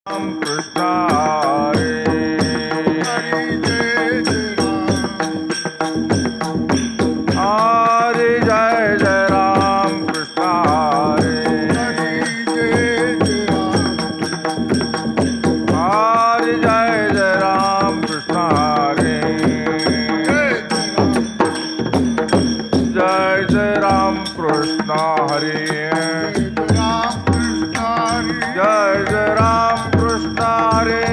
राम कृष्ण हरे हरे जय जय राम कृष्ण हरे हरे जय जय राम कृष्ण हरे जय जय राम कृष्ण हरे जय जय राम कृष्ण हरे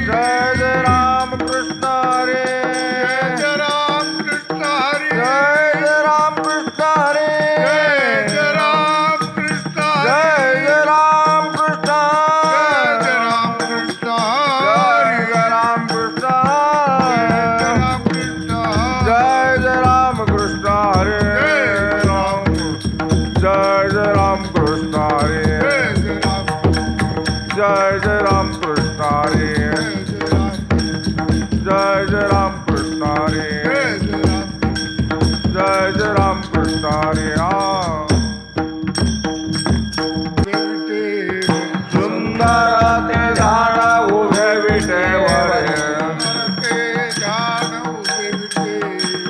जय जय राम कृष्ण हरे जय जय राम कृष्ण हरे जय जय राम कृष्ण जय जय राम कृष्ण जय जय राम कृष्ण जय जय राम कृष्ण हरे जय जय राम कृष्ण हरे जय जय राम कृष्ण हरे जय जय राम कृष्ण हरे जय जय राम कृष्ण हरे सुंदर ते झाड उभे विटेवर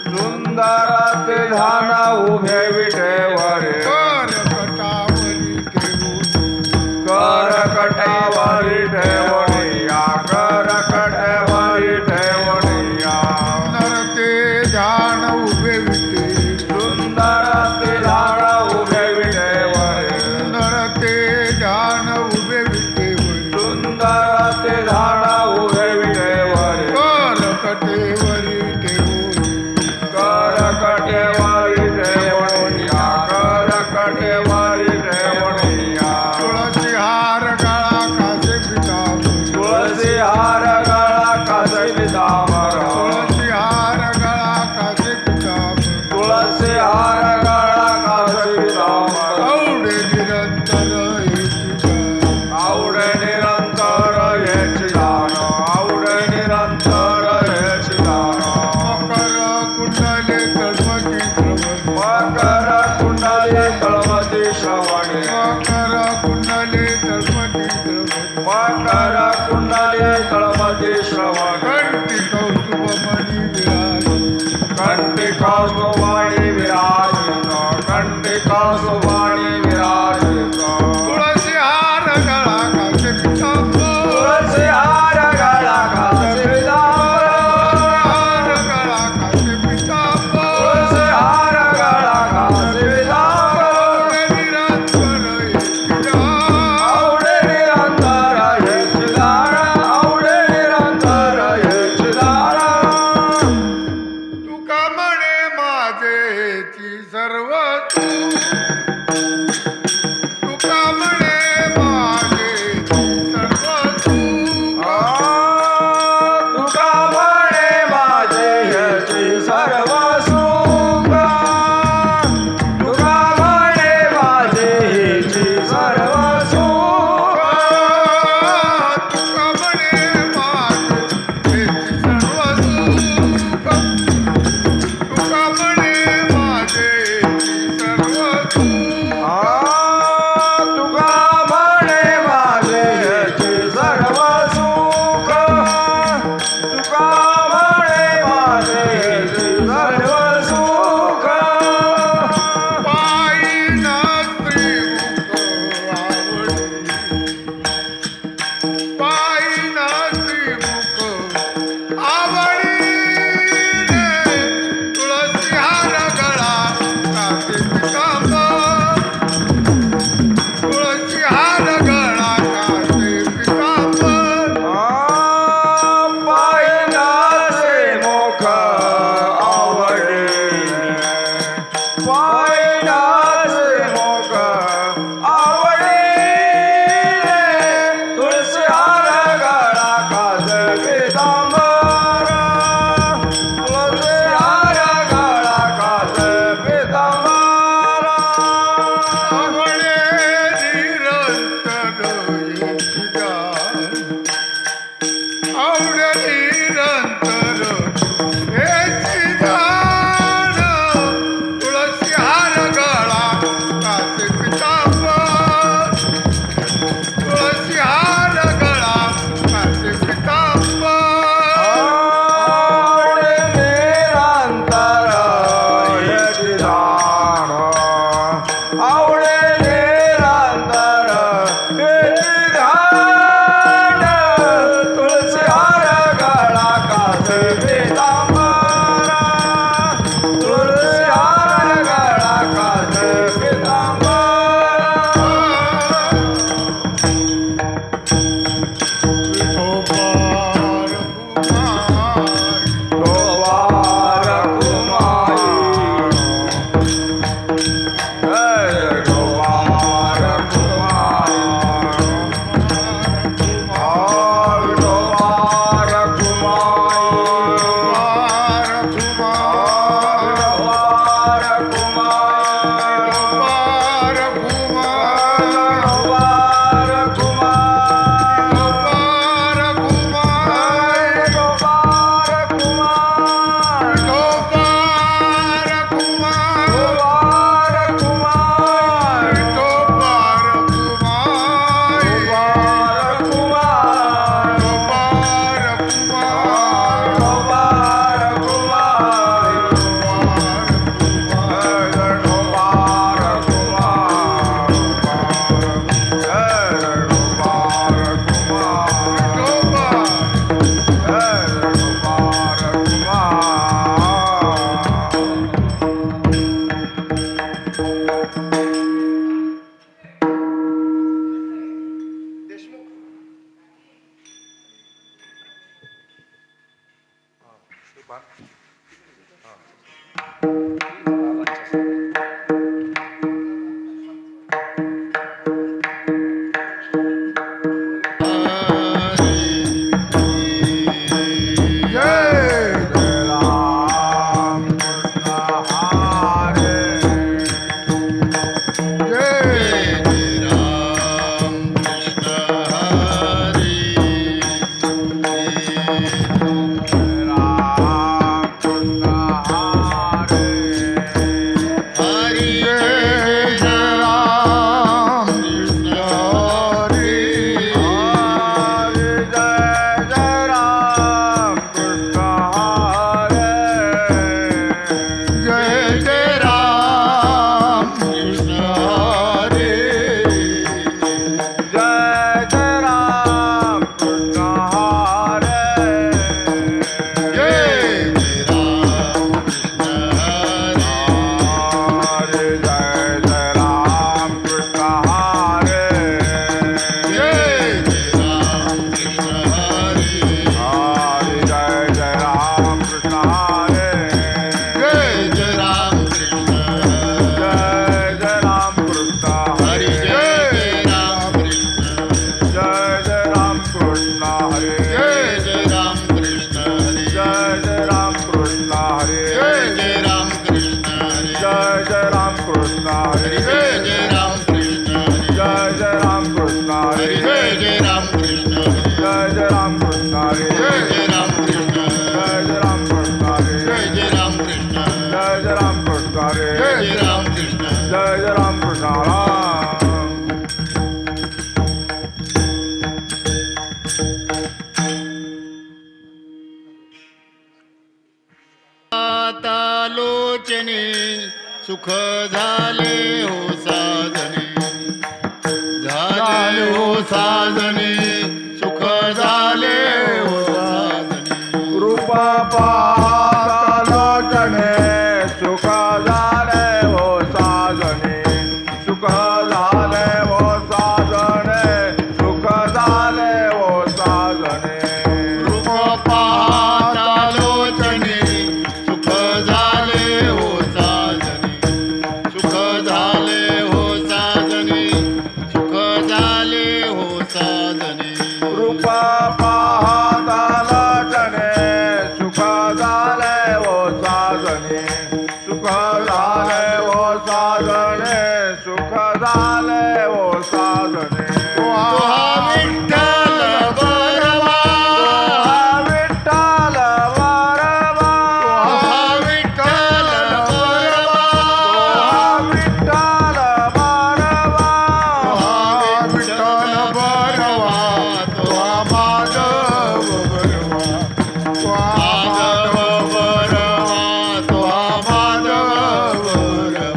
सुंदर ते झाड उभे विटेवर कर कटावरी लोचने सुख झाले हो साधने, झाले हो साधने, सुख झाले हो साधने. रूपा पाहता लोचने सुख झाले हो साधने, सुख झाले हो साधने, सुख झाले हो साधने. रूप पाहता लोचने सुख झाले हो साधने, सुख झाले हो साधने, सुख झाले हो साधने. रूपा पाहता लोचने सुख झाले हो साधने, सुख झाले हो साधने, सुख झाले हो साधने. तुहा विठ्ठल बरवा, विठ्ठल बरवा, विठ्ठल बरवा, विठ्ठल बरवा, विठ्ठल बरवा. तुहा माधव बरवा, माधव बरवा, तुहा माधव बरवा.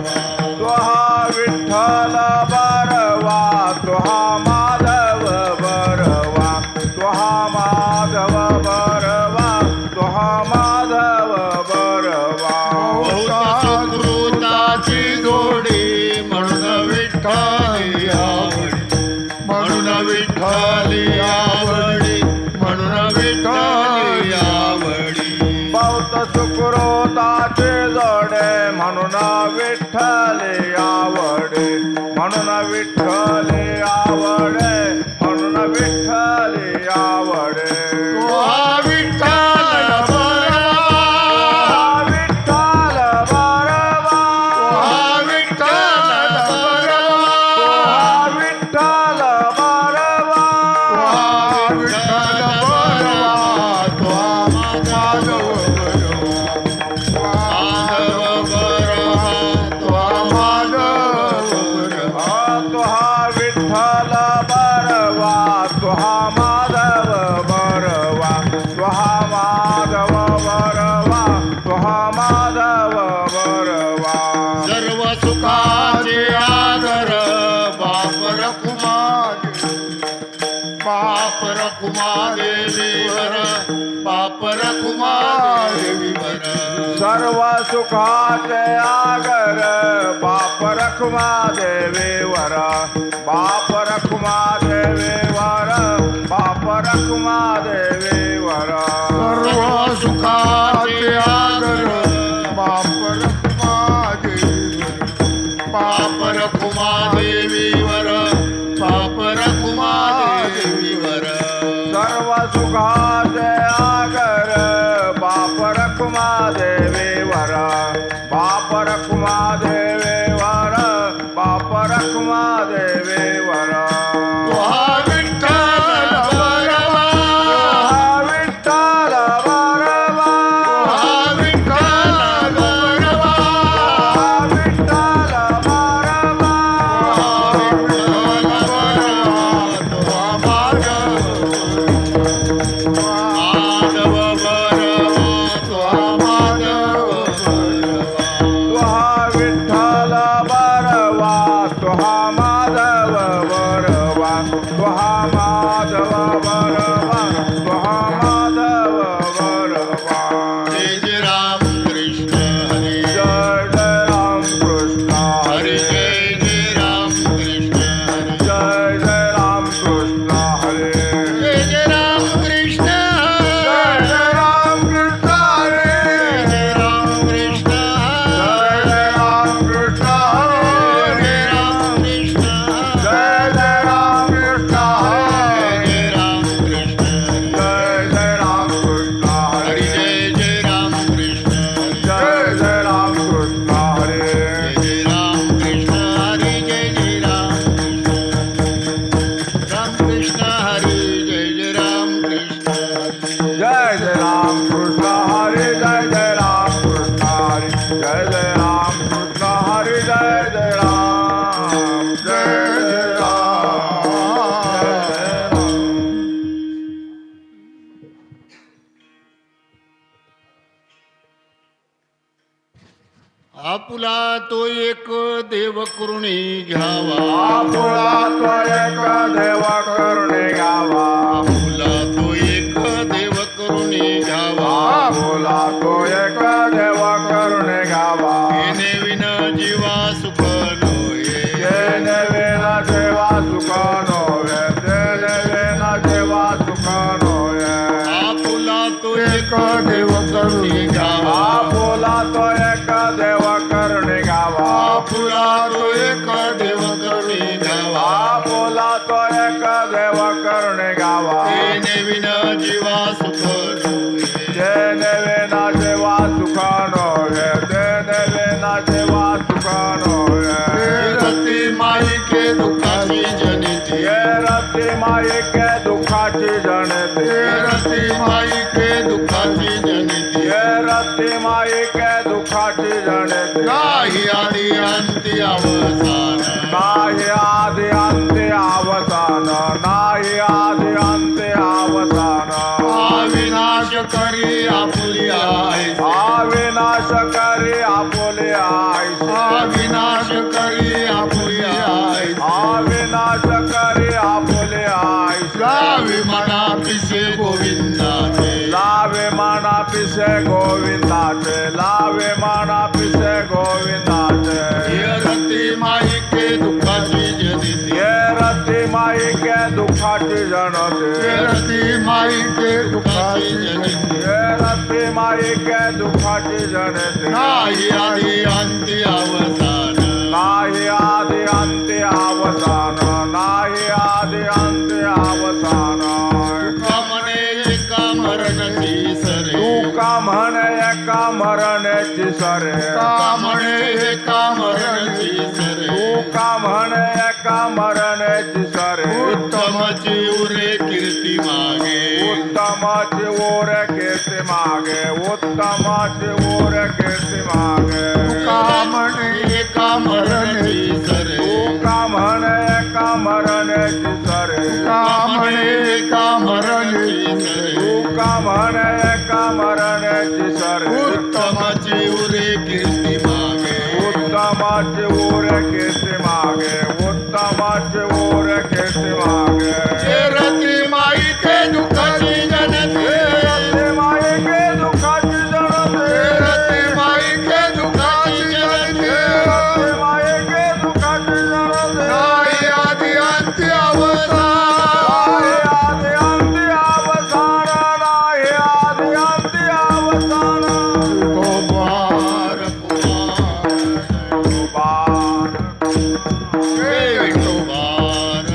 तुहा विठ्ठल बरवा, तुहा माधव बरवा, तुहा माधव बरवा, तुहा माधव बरवा. बहुत सुकृताची जोडी म्हणून विठ्ठली आवडी, म्हणून विठ्ठली आवडी, म्हणून विठ्ठली आवडी. बहुत सुकृताचे जोडे म्हणून विठ्ठले आवडे, म्हणून विठ्ठले आवडे, म्हणून विठ्ठले आवडे. तुहा विठ्ठल बरवा, विठ्ठल बरवा, तुहा विठ्ठल बरवा, विठ्ठल बरवा, विठ्ठल बरवा. तुहा माधव बरवा, माधव बरवा, तुहा माधव बरवा. तुहा विठ्ठल बरवा, तुहा माधव बरवा, तुहा माधव बरवा, तुहा माधव बरवा. सर्व सुखाचे आगर बाप रखुमा देवी, बाप रखुमा देवीवर, बाप रखुमा देवीवर. सर्व सुखाचे आगर बाप रखुमा देवीवर, बाप रखुमा देवीवर, बाप रखुमा देवीवर. सर्व सुखाचे स्वाहा माधव बलवान स्वाहा माधव बलवान जय जय राम कृष्ण हरी जय जय राम कृष्ण हरी हरे जय जय राम कृष्ण हरी जय जय राम कृष्ण हरे जय जय राम कृष्ण जय जय राम कृष्ण हरे जय राम कृष्ण जय जय राम कृष्ण हरे जय राम कृष्ण जय जय राम कृष्ण हरे जय राम कृष्ण जय जय राम कृष्ण हरि हरे जय जय राम कृष्ण जय जय राम कृष्ण हरे जय जय राम कृष्ण हरि जय जय राम कृष्ण हरि जय जय राम कृष्ण जय जय राम कृष्ण हरे जय जय राम कृष्ण हरे जय जय राम कृष्ण हरे जय जय राम जय जय राम जय जय राम आपुला तो एक देव करुणी घ्यावा आपुला तो एक देव करुणे गावा आपुला तो एक देव करुणी घ्यावा आपुला तो एक देव करुणे गावा येणे विन जीवा सुख नोये जेने वेना जेवा सुख नोवे जेने वेना जेवा सुख नोवे आपुला तो एक देव करुणी घ्यावा आपुला तो एक देव करुणे गावा आपुला तो एक देव करुणी घ्यावा आपुला तो एक देव करुणे गावा येणे विन जीवा सुख नोये जेने वेना जेवा सुख नोवे जेने वेना जेवा सुख नोवे रती माई के दुःखाची जनिती ये रती माई के दुःखाची जनते रती माई के दुःखाची जनिती ये रती माई के दुःखाची जनते नाही आधी अंती अवसान नाही आदि अंते अवसान नाही आदि अंते अवसान अविनाश करी आपुली आहे अविनाश करी आपुले आईस अविनाश करी आपुली आहे अविनाश करी आपुले आईस लावी मना पिसे गोविंदाचे लावे माना पिसे गोविंदाचे लावे माना पिसे गोविंदाचे हे रती माई के दुःखाची जनिती ये रती माई के दुःखाची जनते हे रती माई के दुःखाची जनिती ये रती माई के दुःखाची जनते नाही आधी अंती अवसान नाही आदि अंते अवसान नाही आदि अंते अवसान कामने एका मरणची सरे तू का म्हणे एका मरण्याची सरे कामने एका मरणची सरे तू का म्हणे एका मरण्याची सरे उत्तमची उरे कीर्ती मागे उत्तमाची ओर केसे मागे उत्तमाची ओर केसे मागे कामने एका मरणची सरे तू का म्हणे एका मरण्याची सरे कामने एका मरणची सरे तू का म्हणे एका मरण्याची सरे उत्तमची उरे कीर्ती मागे उत्तमाचे ओर केसे मागे उत्तमाचे ओर केसे मागे रती माई के दुःखाची जनते रती माई के दुःखाची जनते रती माई के दुःखाची जनते रती माई के दुःखाची जनते नाही आधी अंती अवसान नाही आदि अंती अवसान नाही आदि अंती अवसान कुमार बाण कुमार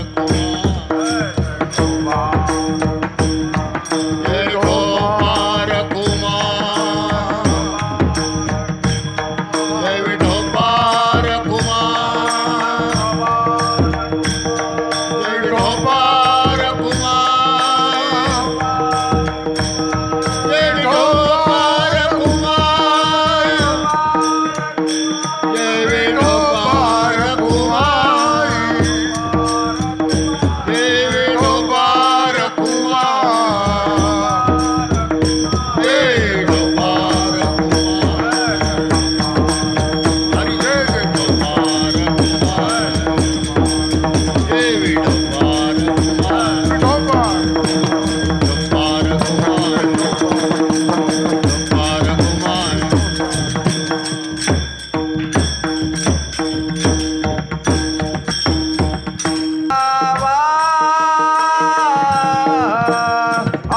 कुमार विठोबार कुमार विठोबार कुमार विठोबार कुमार जय विठोबार कुमार जय विठोबार कुमार जय विठोबार कुमार हरी जय विठोबार कुमार जय विठोबार कुमार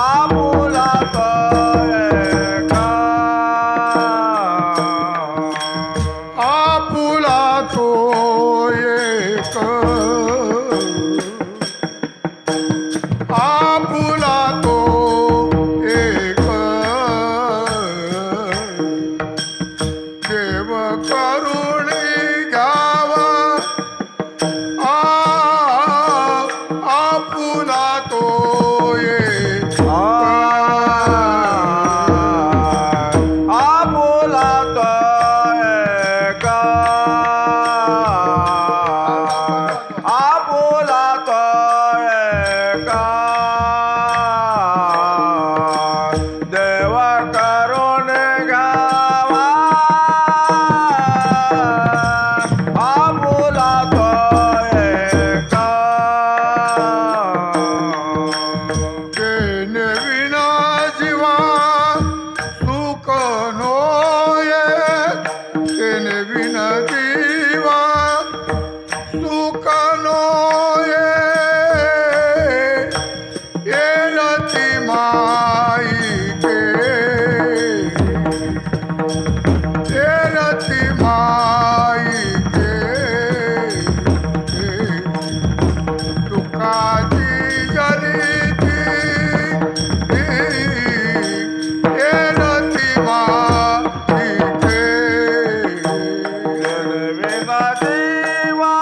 आपुला तो एका आपुला तो एक आपुला तो एक देव करुणी घ्यावा आपुला तो एक आपुला तो एका आपुला तो एका देव करुण गावा आपुला तो एका तेने विना जीवा सुख नोये तेने विना जीवा सुख नोये ये रति माई के ये रति माई के दुःखाची जरीती ये रति माई के विना जीवा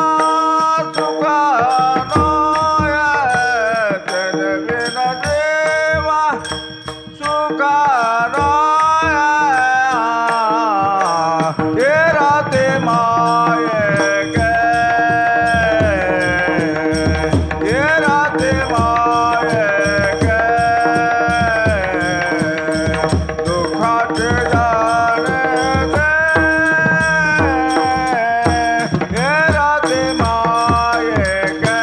सुख नोया तेन विना जीवा सुख नोया हे राते माये के हे राते माये के दुःखाचे जाणे दे हे राते माये के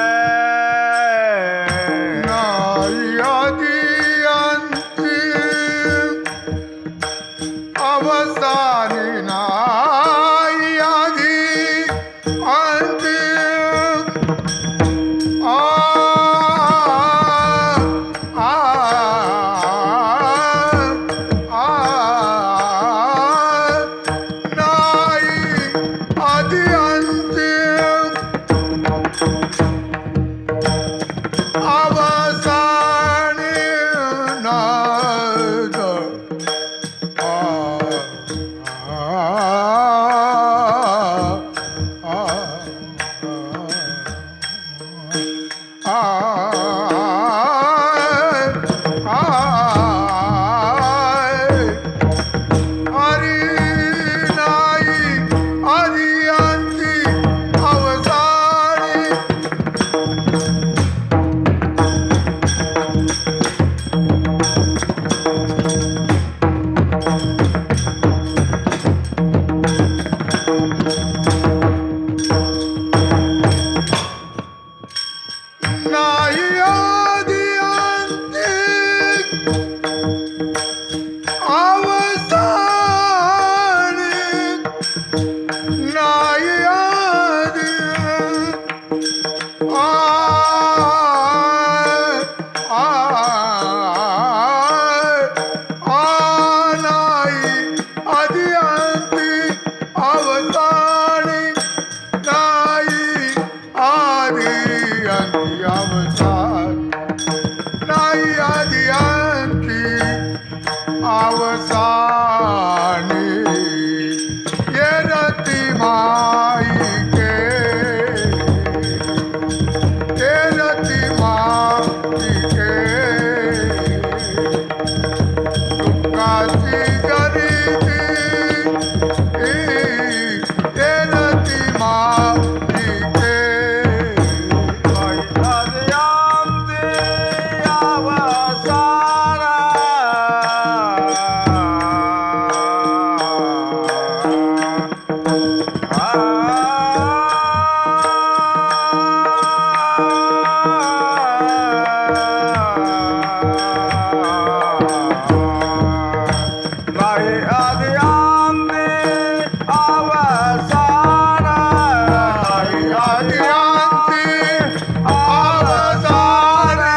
नाही आदी अंतिम अवसानी नाही आदी अंतिम आ आ आ नाही आदी अंतिम अवसानी नाद हरी नाही हरी अंती अवसानी नाही आदी अंती अवसानी नाही आदी आ नाही आदी अंती अवसानी नाही आदी अंती अवसान नाही आदी अंती अवसानी ये रति माई के ये रति माई के दुःखाची गरीबी ये रति माई के आद्यांते अवसाना नाही आद्यांते अवसाना आदी अंती अवसानी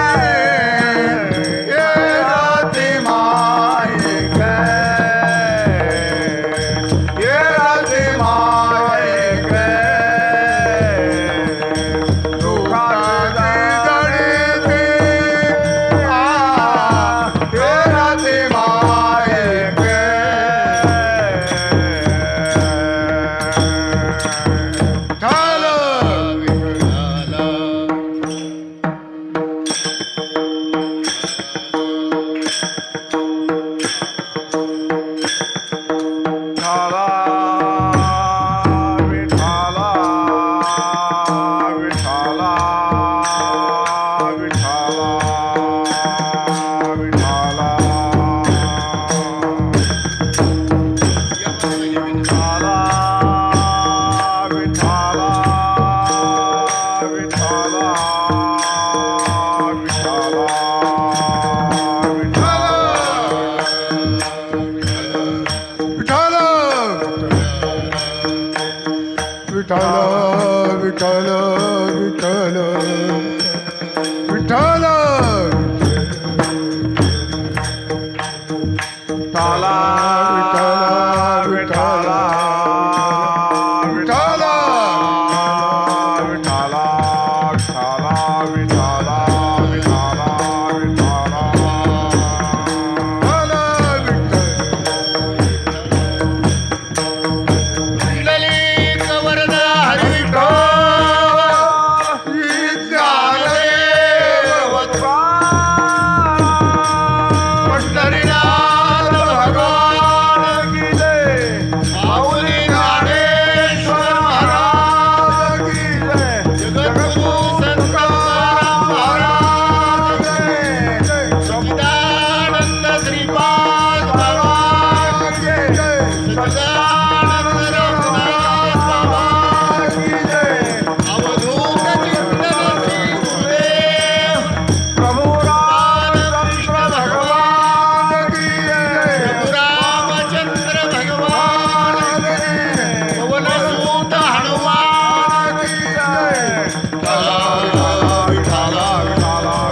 विठ्ठल विठाला विठ्ठल विठाला विठ्ठल विठाला विठाला विठाला विठाला विठाला पुंडलिक वरदा हरी पंढरीनाथ भगवान की जय. माऊली ज्ञानेश्वर महाराज की जय. जगद्गुरु संत तुकाराम महाराज की जय. सच्चिदानंद श्रीपाद बाबा की जय. सच्चिदानंद रघुनाथ बाबा की जय. अवधूत चिंतन श्री गुरुदेव प्रभु कृष्ण भगवान की जय. प्रभु रामचंद्र भगवान पवन सूत हनुमान की जय. विठाला विठाला विठाला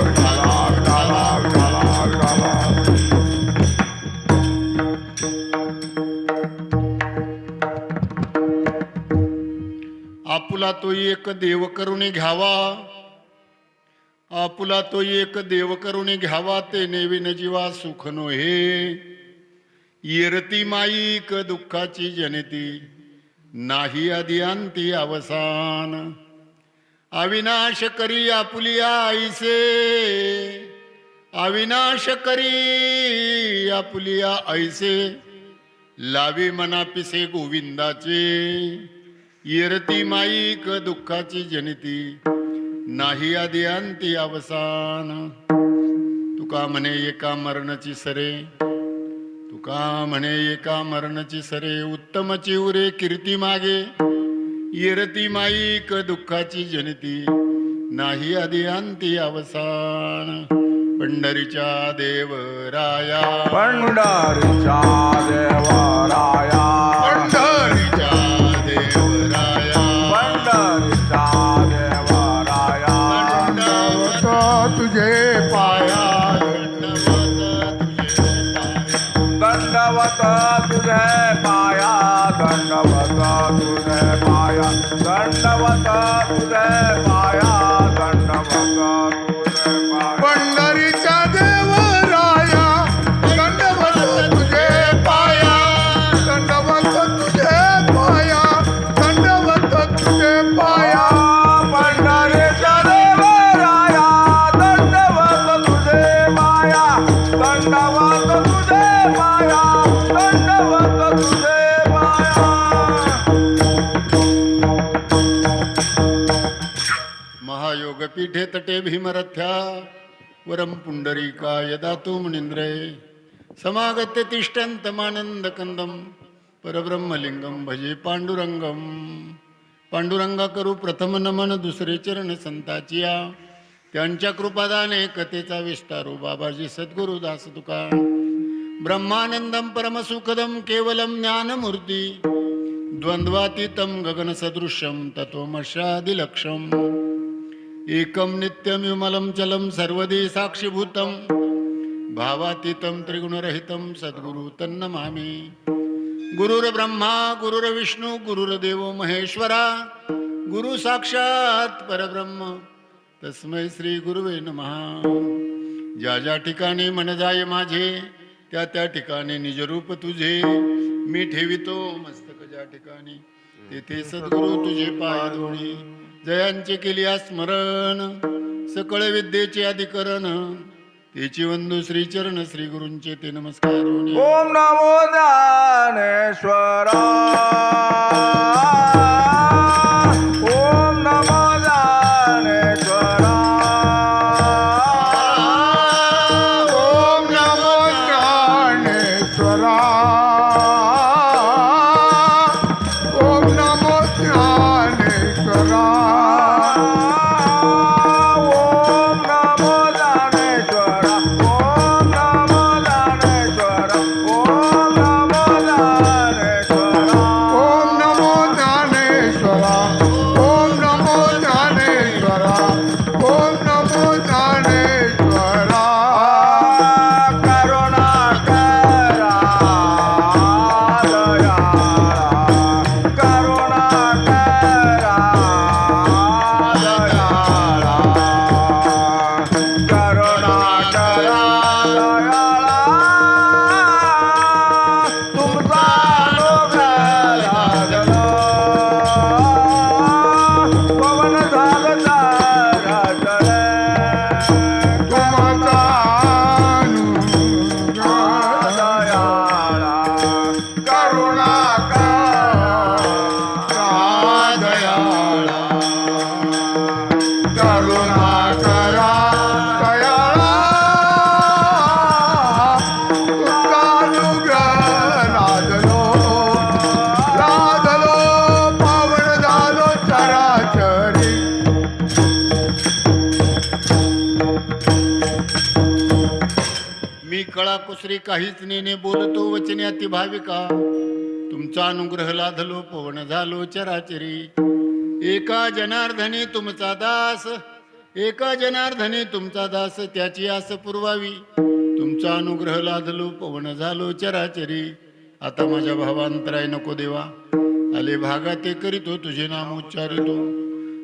विठाला विठाला विठाला विठाला. आपुला तो एक देव करुणी घ्यावा आपुला तो एक देव करुणी घ्यावा ते नेविन जीवा सुख नो हे येरती माईक दुःखाची जनती नाही आदी अंती अवसान अविनाश करी आपुलिया ऐसे अविनाश करी आपुलिया ऐसे लावी मनापिसे गोविंदाचे येरती माईक दुःखाची जनिती नाही आदी अंती अवसान तुका म्हणे एका मरणाची सरे तुका म्हणे एका मरणाची सरे उत्तम चिवरे कीर्ती मागे येरती माईक दुःखाची जनिती नाही आदी अंती अवसान पंढरीच्या देवराया पंढरीच्या देवराया पंढरीच्या देवराया पंढरीच्या देवराया दंडवत तुझे पाया दंडवत तुझे पाया. दंडवत तुझे पाया दंडवत तुझे पाया दंडवत तुझे पाया. पंढरीच्या देवराया दंडवत तुझे पाया दंडवत तुझे पाया दंडवत तुझे पाया पंढरीच्या देवराया दंडवत तुझे पाया दंडवत तुझे पाया दंडवत तुझे पाया. महायोगपीठे तटे भीमरथ्या वरम पुंडरीका यदा तु मुनींद्रे समागत्य तिष्ठन्तमानंद कंदम परब्रह्मलिंगम भजे पांडुरंगम. पांडुरंगा करू प्रथम नमन दुसरे चरण संताचिया त्यांच्या कृपादाने कथेचा विस्तारू बाबाजी सद्गुरु दास तुका. ब्रह्मानंदम परमसुखदम केवलम ज्ञानमूर्ती द्वंद्वातीतं गगनसदृशं तत्त्वमस्यादिलक्ष्यम् एकं नित्यं विमलं चलं सर्वदी साक्षीभूतं भावातीतं त्रिगुणरहितं सद्गुरु तन्नमामि. गुरुर्ब्रह्मा गुरुर्विष्णू गुरुर्देवो महेश्वरा गुरु साक्षात परब्रह्म तस्मै श्री गुरुवे नमः. ज्या ज्या ठिकाणी मन जाय माझे त्या त्या ठिकाणी निजरूप तुझे मी ठेवितो मस्तक ज्या ठिकाणी तेथे सद्गुरु तुझे पाय धोणी. जयांचे केली स्मरण सकळ विद्येचे अधिकरण तेची वंदू श्री चरण श्री गुरूंचे ते नमस्कार होणे. ओम नमो ज्ञानेश्वरा ओम नमो ज्ञानेश्वरा ओम नमो ज्ञानेश्वरा ओम नमो ज्ञानेश्वरा ओम नमो ज्ञानेश्वरा ओम नमो ज्ञानेश्वरा ओम नमो ज्ञानेश्वरा ओम नमो कळा कुसरी काहीच नेने बोलतो वचने अति भाविका तुमचा अनुग्रह लाधलो पवन झालो चराचरी एका जनार्दनी तुमचा दास एका जनार्दनी तुमचा दास त्याची आस पुरवावी तुमचा अनुग्रह लाधलो पवन झालो चराचरी आता माझ्या भावांतराय नको देवा आले भागा ते करीतो तुझे नाम उच्चारितो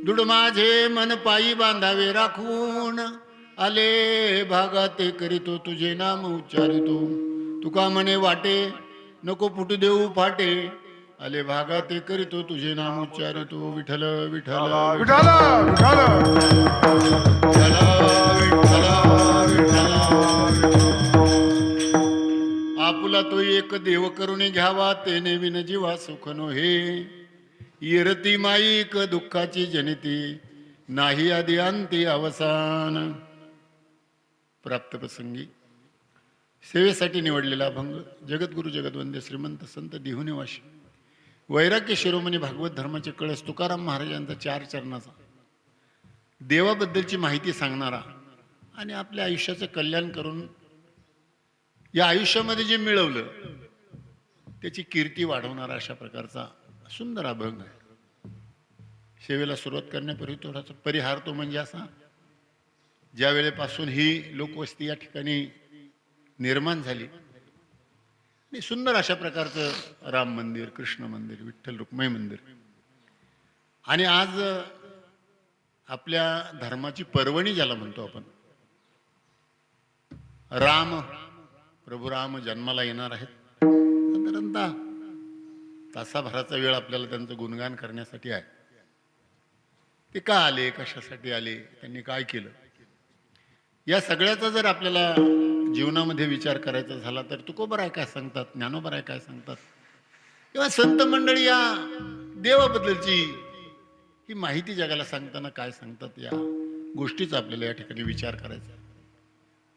दुड माझे मन पायी बांधावे राखून आले भागा ते करीतो तुझे नाम उच्चारितो तुका म्हणे वाटे नको फुटू देऊ फाटे आले भागा ते करीतो तुझे नाम उच्चारितो विठ्ठल विठ्ठल विठाल विठाल विठ्ठल विठ्ठल विठ्ठल आपुला तो एक देव करून घ्यावा ते नेविन जीवा सुख नो हे येरती माईक दुःखाची जनिती नाही आदी अंती अवसान प्राप्त प्रसंगी सेवेसाठी निवडलेला अभंग जगद्गुरु जगद्वंद्य श्रीमंत संत देहुनिवासी वैराग्य शिरोमणी भागवत धर्माचे कळस तुकाराम महाराजांचा 4 चरणाचा देवाबद्दलची माहिती सांगणारा आणि आपल्या आयुष्याचं कल्याण करून या आयुष्यामध्ये जे मिळवलं त्याची कीर्ती वाढवणारा अशा प्रकारचा सुंदर अभंग आहे. सेवेला सुरुवात करण्यापूर्वी थोडासा परिहार तो म्हणजे असा ज्या वेळेपासून ही लोकवस्ती या ठिकाणी निर्माण झाली आणि सुंदर अशा प्रकारचं राम मंदिर कृष्ण मंदिर विठ्ठल रुक्मिणी मंदिर आणि आज आपल्या धर्माची पर्वणी ज्याला म्हणतो आपण राम प्रभू राम जन्माला येणार आहेत साधारणतः तासाभराचा वेळ आपल्याला त्यांचं गुणगान करण्यासाठी आहे. ते का आले कशासाठी आले त्यांनी काय केलं या सगळ्याचा जर आपल्याला जीवनामध्ये विचार करायचा झाला तर तुकोबराय काय सांगतात ज्ञानोबराय काय सांगतात किंवा संत मंडळी या देवाबद्दलची ही माहिती जगाला सांगताना काय सांगतात या गोष्टीचा आपल्याला या ठिकाणी विचार करायचा.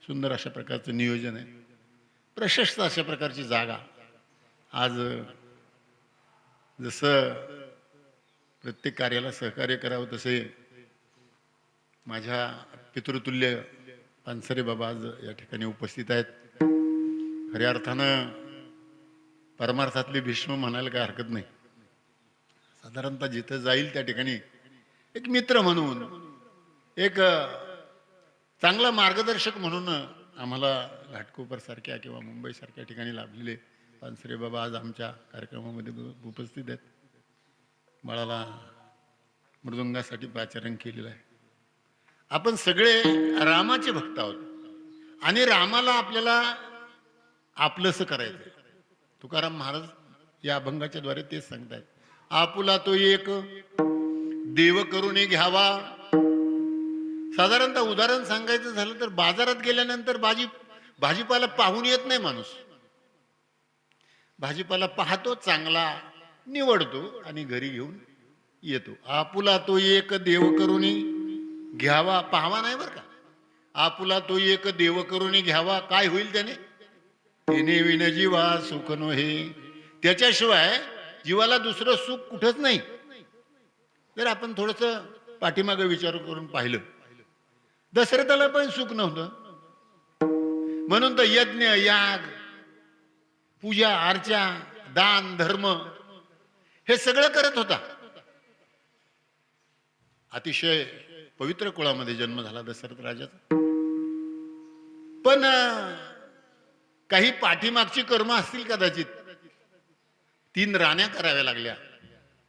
सुंदर अशा प्रकारचं नियोजन आहे प्रशस्त अशा प्रकारची जागा. आज जसं प्रत्येक कार्याला सहकार्य करावं तसे माझ्या पितृतुल्य पानसरे बाबा आज या ठिकाणी उपस्थित आहेत. खऱ्या अर्थानं परमार्थातले भीष्म म्हणायला काय हरकत नाही. साधारणतः जिथं जाईल त्या ठिकाणी एक मित्र म्हणून एक चांगला मार्गदर्शक म्हणून आम्हाला घाटकोपर सारख्या किंवा मुंबई सारख्या ठिकाणी लाभलेले पानसरे बाबा आज आमच्या कार्यक्रमामध्ये उपस्थित आहेत. बाळाला मृदुंगासाठी पाचारण केलेलं आहे. आपण सगळे रामाचे भक्त आहोत आणि रामाला आपल्याला आपलंसं करायचं. तुकाराम महाराज या अभंगाच्या द्वारे तेच सांगतायत. आपुला तो एक देव करून घ्यावा. साधारणतः उदाहरण सांगायचं झालं तर बाजारात गेल्यानंतर भाजीपाला पाहून येत नाही माणूस. भाजीपाला पाहतो चांगला निवडतो आणि घरी घेऊन येतो. आपुला तो एक देव करून घ्यावा पाहावा नाही बरं का. आपुला तो एक देव करून घ्यावा काय होईल त्याने तेने विन जीवा सुख नो हे. त्याच्याशिवाय जीवाला दुसरं सुख कुठंच नाही. जर आपण थोडस पाठीमागे विचार करून पाहिलं दशरथाला पण सुख नव्हतं म्हणून तर यज्ञ याग पूजा अर्चा दान धर्म हे सगळं करत होता. अतिशय पवित्र कुळामध्ये जन्म झाला दशरथ राजाचा. पण काही पाठीमागची कर्म असतील कदाचित. 3 राण्या कराव्या लागल्या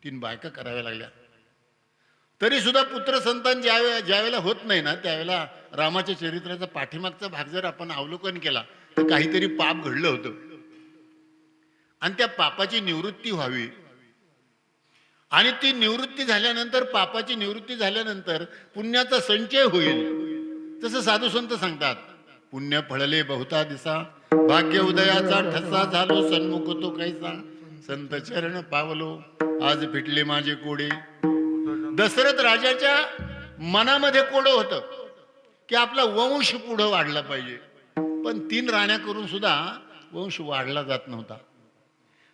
3 बायका कराव्या लागल्या तरी सुद्धा पुत्र संतान ज्यावेळेला होत नाही ना त्यावेळेला रामाच्या चरित्राचा पाठीमागचा भाग जर आपण अवलोकन केला तर काहीतरी पाप घडलं होतं आणि त्या पापाची निवृत्ती व्हावी. आणि ती निवृत्ती झाल्यानंतर पापाची निवृत्ती झाल्यानंतर पुण्याचा संचय होईल. तसं साधू संत सांगतात पुण्य फळले बहुता दिसा भाग्य उदयाचा ठसा झालो सन्मुख तो कैसा संत चरण पावलो आज फिटले माझे कोडे. दशरथ राजाच्या मनामध्ये कोडं होतं की आपला वंश पुढं वाढला पाहिजे. पण 3 राण्या करून सुद्धा वंश वाढला जात नव्हता.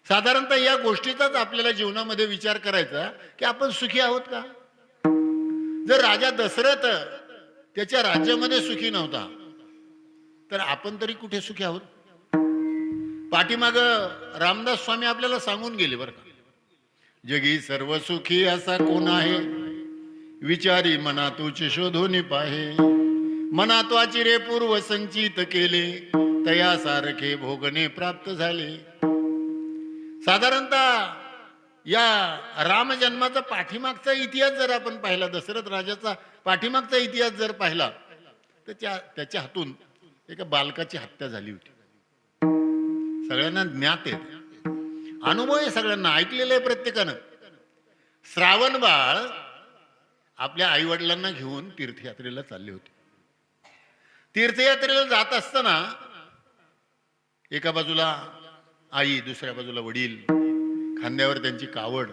साधारणतः या गोष्टीचाच आपल्याला जीवनामध्ये विचार करायचा की आपण सुखी आहोत का. जर राजा दशरथ त्याच्या राज्यामध्ये सुखी नव्हता तर आपण तरी कुठे सुखी आहोत? पाठीमाग रामदास स्वामी आपल्याला सांगून गेले बरं का, जगी सर्व सुखी असा कोण आहे, विचारी मना तुझे शोधून पाहे, मना त्वाची रे पूर्व संचित केले, तया सारखे भोगणे प्राप्त झाले. साधारणतः या रामजन्माचा पाठीमागचा इतिहास जर आपण पाहिला, दशरथ राजाचा पाठीमागचा इतिहास जर पाहिला, तर त्याच्या हातून एका बालकाची हत्या झाली होती. सगळ्यांना ज्ञात आहे, अनुभव आहे, सगळ्यांना ऐकलेलं आहे प्रत्येकानं. श्रावण बाळ आपल्या आई वडिलांना घेऊन तीर्थयात्रेला चालले होते. तीर्थयात्रेला जात असताना एका बाजूला आई, दुसऱ्या बाजूला वडील, खांद्यावर त्यांची कावड.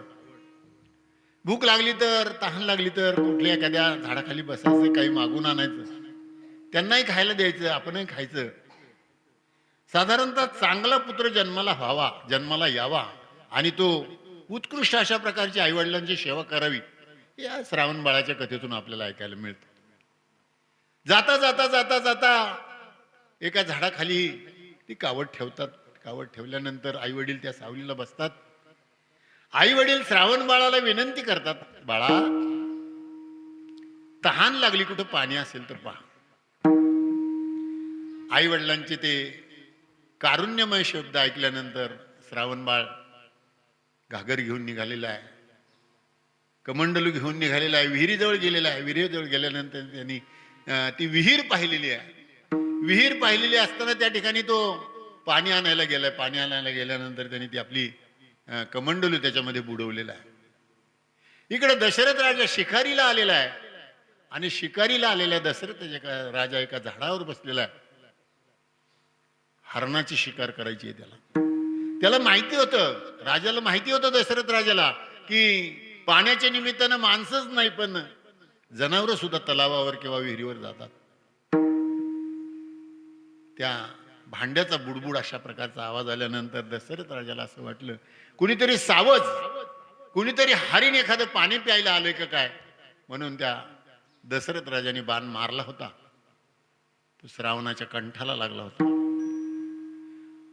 भूक लागली तर, तहान लागली तर कुठल्या एखाद्या झाडाखाली बसायचं, काही मागून आणायचं, त्यांनाही खायला द्यायचं, आपणही खायचं. साधारणतः चांगला पुत्र जन्माला यावा आणि तो उत्कृष्ट अशा प्रकारची आईवडिलांची सेवा करावी, या श्रावण बाळाच्या कथेतून आपल्याला ऐकायला मिळतं. जाता जाता जाता जाता एका झाडाखाली ती कावड ठेवतात. कावड ठेवल्यानंतर आई वडील त्या सावलीला बसतात. आई वडील श्रावण बाळाला विनंती करतात, बाळा तहान लागली, कुठं पाणी असेल तर पहा. आई वडिलांचे ते कारुण्यमय शब्द ऐकल्यानंतर श्रावण बाळ घागर घेऊन निघालेला आहे, कमंडलू घेऊन निघालेला आहे, विहिरीजवळ गेलेला आहे. विहिरीजवळ गेल्यानंतर त्यांनी ती विहीर पाहिलेली आहे. विहीर पाहिलेली असताना त्या ठिकाणी तो पाणी आणायला गेलाय. पाणी आणायला गेल्यानंतर त्यांनी ती आपली कमंडलू त्याच्यामध्ये बुडवलेला आहे. इकडे दशरथ राजा शिकारीला आलेला आहे आणि शिकारीला आलेल्या दशरथ राजा एका झाडावर बसलेला आहे. हरणाची शिकार करायची आहे त्याला माहिती होतं, राजाला माहिती होतं दशरथ राजाला, की पाण्याच्या निमित्तानं माणसंच नाही पण जनावर सुद्धा तलावावर किंवा विहिरीवर जातात. त्या भांड्याचा बुडबुड अशा प्रकारचा आवाज आल्यानंतर दशरथ राजाला असं वाटलं, कुणीतरी सावज, कुणीतरी हरिण एखादं पाणी प्यायला आलंय का काय, म्हणून त्या दशरथ राजाने बाण मारला होता. तो श्रावणाच्या कंठाला लागला होता.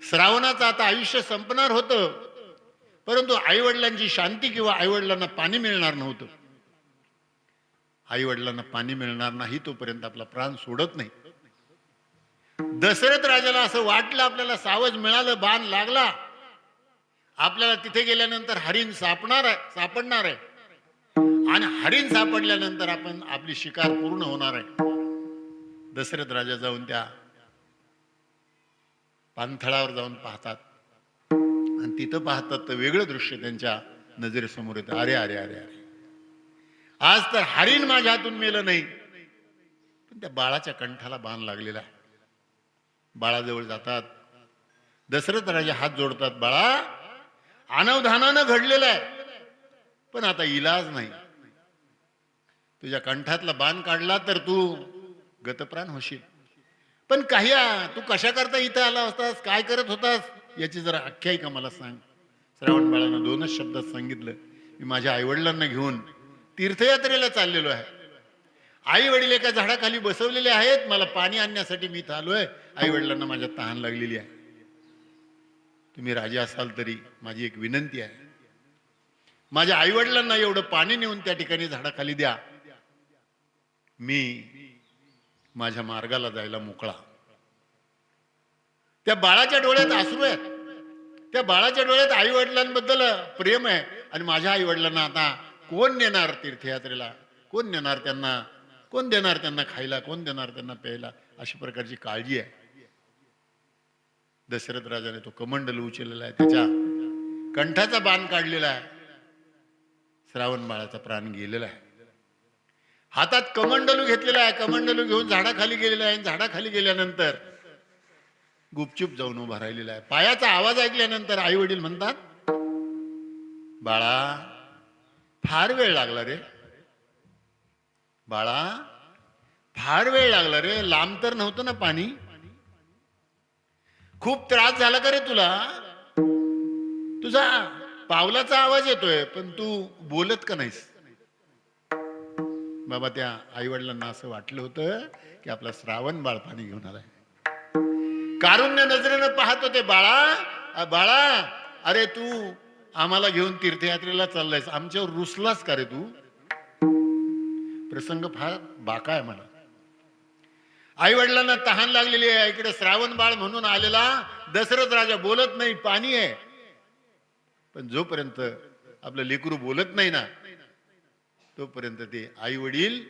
श्रावणाचं आता आयुष्य संपणार होतं, परंतु आईवडिलांची शांती किंवा आईवडिलांना पाणी मिळणार नव्हतं. आईवडिलांना पाणी मिळणार नाही तोपर्यंत आपला प्राण सोडत नाही. दशरथ राजाला असं वाटलं, आपल्याला सावज मिळालं, बाण लागला, आपल्याला तिथे गेल्यानंतर हरिण सापडणार आहे आणि हरिण सापडल्यानंतर आपण आपली शिकार पूर्ण होणार आहे. दशरथ राजा जाऊन त्या पाणथळावर जाऊन पाहतात आणि तिथं पाहतात तर वेगळं दृश्य त्यांच्या नजरेसमोर येतं. अरे अरे अरे अरे, आज तर हरिण माझ्या हातून मेलं नाही, पण त्या बाळाच्या कंठाला बाण लागलेला आहे. बाळाजवळ जातात, दशरथ राजा हात जोडतात, बाळा अनवधानानं घडलेलं आहे, पण आता इलाज नाही. तुझ्या कंठातला बाण काढला तर तू गतप्राण होशील, पण काही तू कशा करता इथं आला होतास, काय करत होतास, याची जरा आख्यायिका मला सांग. श्रावण बाळानं 2च शब्दात सांगितलं, मी माझ्या आईवडिलांना घेऊन तीर्थयात्रेला चाललेलो आहे. आई वडील एका झाडाखाली बसवलेले आहेत, मला पाणी आणण्यासाठी मी इथं आलोय. आई वडिलांना माझ्या तहान लागलेली आहे. तुम्ही राजा असाल तरी माझी एक विनंती आहे, माझ्या आई वडिलांना एवढं पाणी नेऊन त्या ठिकाणी झाडाखाली द्या, मी माझ्या मार्गाला जायला मोकळा. त्या बाळाच्या डोळ्यात अश्रू आहेत, त्या बाळाच्या डोळ्यात आई वडिलांबद्दल प्रेम आहे. आणि माझ्या आई वडिलांना आता कोण नेणार तीर्थयात्रेला, कोण नेणार त्यांना, कोण देणार त्यांना खायला, कोण देणार त्यांना प्यायला, अशा प्रकारची काळजी आहे. दशरथ राजाने तो कमंडल उचललेला आहे, त्याच्या कंठाचा बाण काढलेला आहे. श्रावण बाळाचा प्राण गेलेला आहे. हातात कमंडलू घेतलेला आहे, कमंडलू घेऊन झाडाखाली गेलेला आहे. झाडाखाली गेल्यानंतर गुपचूप जाऊन उभा राहिलेला आहे. पायाचा आवाज ऐकल्यानंतर आई वडील म्हणतात, बाळा फार वेळ लागला रे, बाळा फार वेळ लागला रे, लांब तर नव्हतं ना पाणी, खूप त्रास झाला का रे तुला, तुझा पावलाचा आवाज येतोय पण तू बोलत का नाहीस. बाबा त्या आई वडिलांना असं वाटलं होतं की आपला श्रावण बाळ पाणी घेऊन आलाय. कारुण्य नजरेनं पाहत होते, बाळा बाळा, अरे तू आम्हाला घेऊन तीर्थयात्रेला चाललायस, आमच्यावर रुसलास का रे तू? प्रसंग फार बाका आहे मला. आई वडिलांना तहान लागलेली आहे, इकडे श्रावण बाळ म्हणून आलेला दशरथ राजा बोलत नाही, पाणी आहे. पण जोपर्यंत आपलं लेकरू बोलत नाही ना, तोपर्यंत ते आई वडील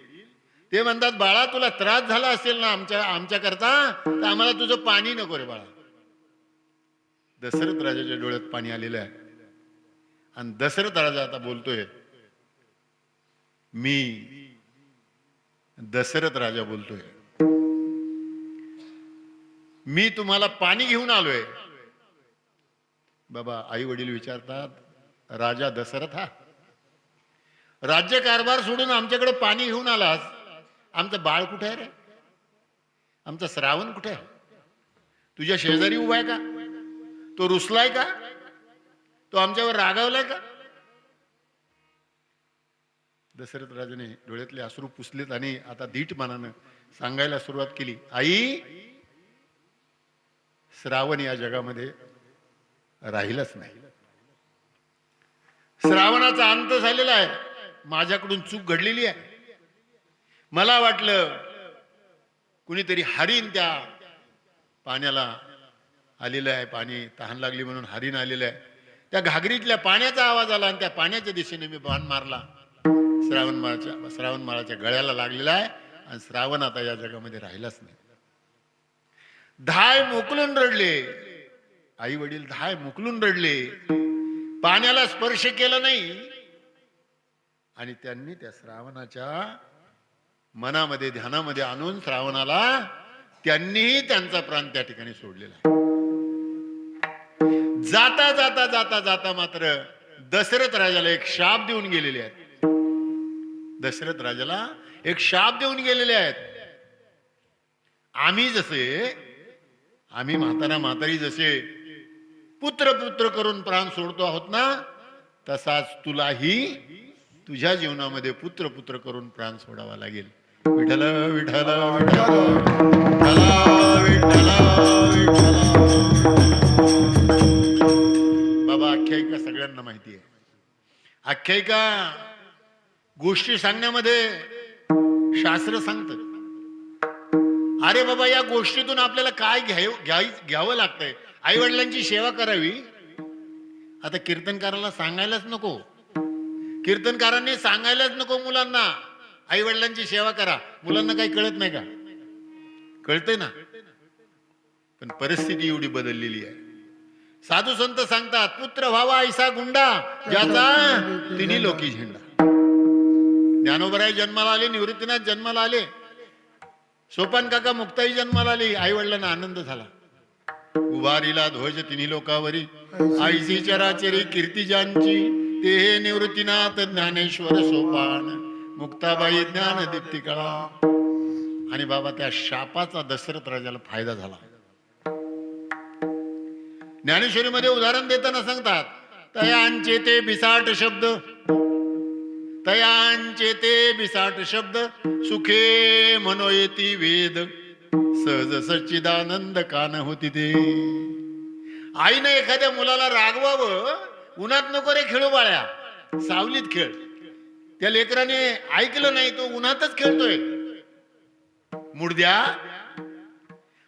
ते म्हणतात, बाळा तुला त्रास झाला असेल ना आमच्या करता, तर आम्हाला तुझं पाणी नको रे बाळा. दशरथ राजाच्या डोळ्यात पाणी आलेलं आहे आणि दशरथ राजा आता बोलतोय, मी दशरथ राजा बोलतोय, मी तुम्हाला पाणी घेऊन आलोय. बाबा आई वडील विचारतात, राजा दशरथ हा राज्य कारभार सोडून आमच्याकडे पाणी घेऊन आलास, आमचं बाळ कुठे आहे रे? आमचा श्रावण कुठे आहे? तुझ्या शेजारी उभा आहे का? तो रुसलाय का? तो आमच्यावर रागावलाय का? दशरथ राजाने डोळ्यातले अश्रू पुसलेत आणि आता धीटपणानं सांगायला सुरुवात केली, आई श्रावण या जगामध्ये राहिलंच नाही. श्रावणाचा अंत झालेला आहे. माझ्याकडून चूक घडलेली आहे. मला वाटलं कुणीतरी हरीण त्या पाण्याला आलेलं आहे, पाणी तहान लागली म्हणून हरीण आलेलं आहे. त्या घागरीतल्या पाण्याचा आवाज आला आणि त्या पाण्याच्या दिशेने मी बाण मारला. श्रावण माळाच्या गळ्याला लागलेला आहे आणि श्रावण आता या जगामध्ये राहिलाच नाही. धाय मोकलून रडले आई वडील, धाय मोकलून रडले. पाण्याला स्पर्श केला नाही आणि त्यांनी त्या श्रावणाच्या मनामध्ये ध्यानामध्ये आणून श्रावणाला त्यांनीही त्यांचा प्राण त्या ठिकाणी सोडलेला आहे. जाता जाता जाता जाता मात्र दशरथ राजाला एक शाप देऊन गेलेले आहेत. दशरथ राजाला एक शाप देऊन गेलेले आहेत. आम्ही म्हातारा म्हातारी जसे पुत्र पुत्र करून प्राण सोडतो आहोत ना, तसाच तुलाही तुझ्या जीवनामध्ये पुत्र पुत्र करून प्राण सोडावा लागेल. विठ्ठल विठ्ठल विठ्ठल विठ्ठल विठ्ठल. बाबा आख्यायिका सगळ्यांना माहिती आहे. आख्यायिका गोष्टी सांगण्यामध्ये शास्त्र सांगतं. अरे बाबा, या गोष्टीतून आपल्याला काय घ्यावं लागतंय? आई वडिलांची सेवा करावी. आता कीर्तनकाराला सांगायलाच नको, कीर्तनकारांनी सांगायलाच नको मुलांना आई वडिलांची सेवा करा. मुलांना काही कळत नाही का? कळतंय ना. पण परिस्थिती एवढी बदललेली आहे. साधू संत सांगतात, पुत्र व्हावा ऐसा गुंडा, ज्याचा तिन्ही लोकी झेंडा. ज्ञानोबराय जन्माला आले, निवृत्तीनाथ जन्माला आले, सोपान काका मुक्ताई जन्माला आली. आई वडिलांना आनंद झाला. उभारीला ध्वज तिन्ही लोकावरी, आईसी चराचरी कीर्ती ज्यांची, ते हे निवृत्तीनाथ ज्ञानेश्वर सोपान, मुक्ताबाई ज्ञान दीप्ती कळा. आणि बाबा, त्या शापाचा दशरथ राजाला फायदा झाला. ज्ञानेश्वरीमध्ये उदाहरण देताना सांगतात, तयांचे ते बिसाट शब्द, तयांचे ते बिसाट शब्द, सुखे मनोयती वेद, सहज सच्चिदानंद कान होती ते. आईने एखाद्या मुलाला रागवावं, उन्हात नको रे खेळू बाळ्या, सावलीत खेळ. त्या लेकराने ऐकलं नाही, तो उन्हातच खेळतोय. मुर्द्या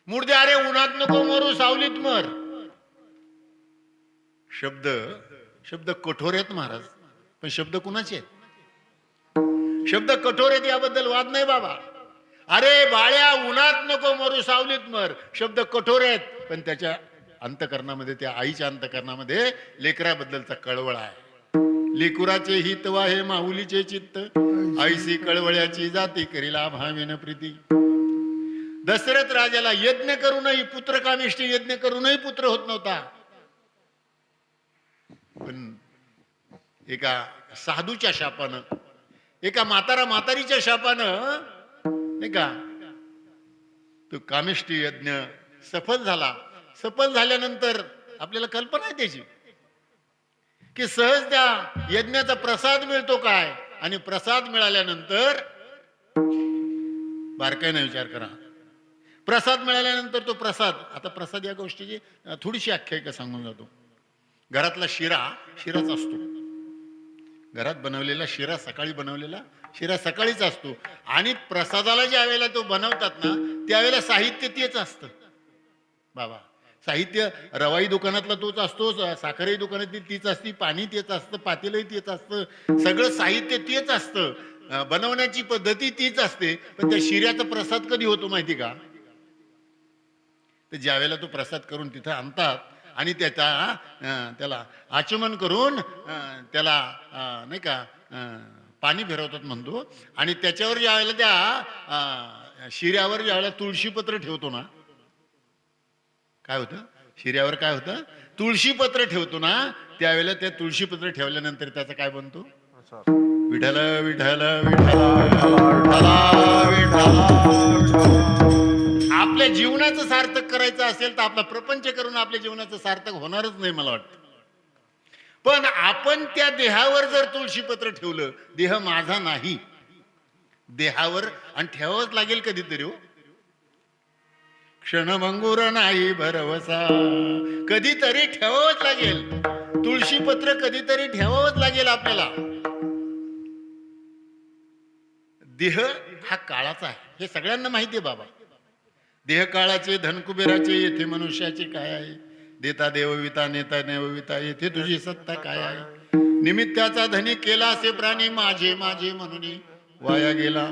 मुर्द्या, अरे उन्हात नको मरू, सावलीत मर. शब्द कठोर आहेत महाराज, पण शब्द कुणाचे आहेत? शब्द कठोर आहेत याबद्दल वाद नाही बाबा. अरे बाळ्या, उन्हात नको मरू, सावलीत मर. शब्द कठोर आहेत, पण त्याच्या अंतकरणामध्ये, त्या आईच्या अंतकरणामध्ये लेकराबद्दलचा कळवळ आहे. लेकुराचे हित वाहे माऊलीचे चित्त, आईसी कळवळ्याची जाती करीला भावेन प्रीती. दशरथ राजाला यज्ञ करूनही, पुत्रकामिष्टी यज्ञ करूनही पुत्र होत नव्हता. पण एका साधूच्या शापानं, एका म्हातारीच्या शापानं, नाही का, तो कामिष्टी यज्ञ सफल झाला. सफल झाल्यानंतर आपल्याला कल्पना आहे त्याची, की सहज त्या यज्ञाचा प्रसाद मिळतो काय, आणि प्रसाद मिळाल्यानंतर बारकाईने विचार करा, प्रसाद मिळाल्यानंतर तो प्रसाद, आता प्रसाद या गोष्टीची थोडीशी आख्यायिका सांगून जातो. घरातला शिराच असतो. घरात बनवलेला शिरा, सकाळी बनवलेला शिरा सकाळीच असतो. आणि प्रसादाला ज्या वेळेला तो बनवतात ना, त्यावेळेला साहित्य तेच असतं बाबा. साहित्य रवाई दुकानातला तोच असतो, साखरही दुकानातली तीच असती, पाणी तेच असतं, पातेलही तेच असतं, सगळं साहित्य तेच असतं, बनवण्याची पद्धती तीच असते. पण त्या शिऱ्याचा प्रसाद कधी होतो माहिती का? तर ज्यावेळेला तो प्रसाद करून तिथं आणतात आणि त्याला आचमन करून त्याला नाही का पाणी फिरवतात म्हणतो. आणि त्याच्यावर ज्या वेळेला त्या शिऱ्यावर ज्या वेळेला तुळशीपत्र ठेवतो ना, काय होतं शिऱ्यावर, काय होतं तुळशीपत्र ठेवतो ना, त्यावेळेला त्या तुळशीपत्र ठेवल्यानंतर त्याचा काय बनतो? विठ्ठल विठ्ठल विठ्ठल आपल्या जीवनाचं सार्थक करायचं असेल तर आपला प्रपंच करून आपल्या जीवनाचं सार्थक होणारच नाही मला वाटतं. पण आपण त्या देहावर जर तुळशीपत्र ठेवलं, देह माझा नाही, देहावर आणि ठेवावंच लागेल कधीतरी हो. क्षणभंगुर नाही भरवसा, कधीतरी ठेवावंच लागेल. तुळशीपत्र कधीतरी ठेवावंच लागेल आपल्याला. देह हा काळाचा आहे, हे सगळ्यांना माहिती आहे बाबा. देह काळाचे, धन कुबेराचे, येथे मनुष्याचे काय आहे? देता देवविता, नेता नेवविता, येथे तुझी सत्ता काय आहे? निमित्ताचा धनी केला असे प्राणी, माझे माझे म्हणून वाया गेला.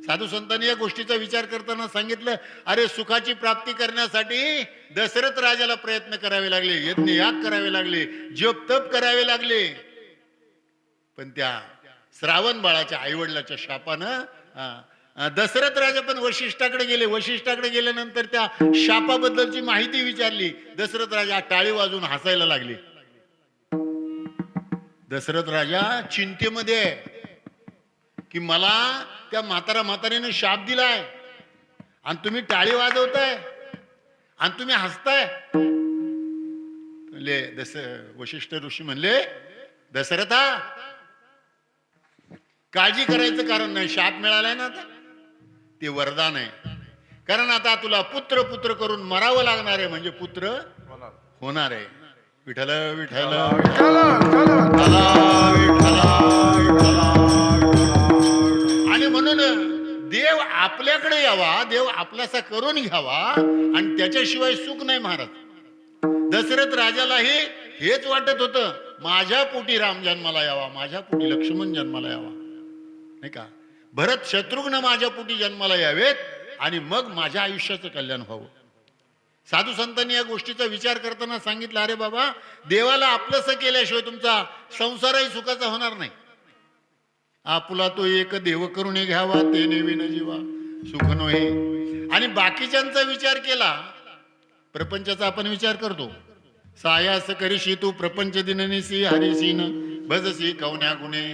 साधू संतांनी या गोष्टीचा विचार करताना सांगितलं, अरे सुखाची प्राप्ती करण्यासाठी दशरथ राजाला प्रयत्न करावे लागले, यज्ञ याग करावे लागले, जप तप करावे लागले. पण त्या श्रावण बाळाच्या आईवडिलाच्या शापानं दशरथ राजा पण वशिष्ठाकडे गेले. वशिष्ठाकडे गेल्यानंतर त्या शापाबद्दलची माहिती विचारली. दशरथ राजा टाळी वाजून हसायला लागले. दशरथ राजा चिंतेमध्ये की मला त्या म्हातारीने शाप दिलाय आणि तुम्ही टाळी वाजवताय आणि तुम्ही हसताय. वशिष्ठ ऋषी म्हणले, दशरथा काळजी करायचं कारण नाही, शाप मिळालाय ना आता, ते वरदान आहे. कारण आता तुला पुत्र पुत्र करून मरावं लागणार आहे, म्हणजे पुत्र होणार आहे. विठ्ठल विठ्ठल आणि म्हणून देव आपल्याकडे यावा, देव आपल्यासा करून घ्यावा आणि त्याच्याशिवाय सुख नाही महाराज. दशरथ राजालाही हेच वाटत होतं, माझ्या पोटी राम जन्माला यावा, माझ्या पोटी लक्ष्मण जन्माला यावा, नाही का, भरत शत्रुघ्न माझ्या पोटी जन्माला यावेत आणि मग माझ्या आयुष्याचं कल्याण व्हावं. साधू संतांनी या गोष्टीचा विचार करताना सांगितलं, अरे बाबा, देवाला आपलंसं केल्याशिवाय तुमचा संसारही सुखाचा होणार नाही. आपुला तो एक देव करून घ्यावा, ते नेविन जीवा सुख नोहे. आणि बाकीच्यांचा विचार केला, प्रपंचाचा आपण विचार करतो. सायास करीशी तू प्रपंच दिननिसी हरिसीन भजसी कवन्या गुणे.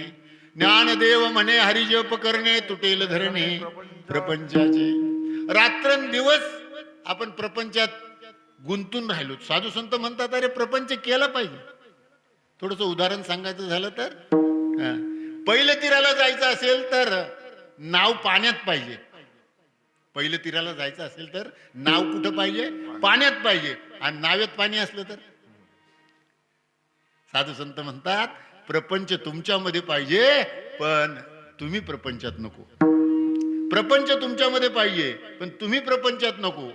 ज्ञानदेव म्हणे हरिजप करणे, तुटेल धरणे प्रपंचाचे. रात्रंदिवस आपण प्रपंचात गुंतून राहिलो. साधू संत म्हणतात, अरे प्रपंच केला पाहिजे. थोडस उदाहरण सांगायचं झालं तर, पहिल्या तीराला जायचं असेल तर नाव पाण्यात पाहिजे. पहिल्या तीराला जायचं असेल तर नाव कुठं पाहिजे? पाण्यात पाहिजे. आणि नावेत पाणी असलं तर? साधू संत म्हणतात, प्रपंच तुमच्यामध्ये पाहिजे, पण तुम्ही प्रपंचात नको. प्रपंच तुमच्यामध्ये पाहिजे, पण तुम्ही प्रपंचात नको.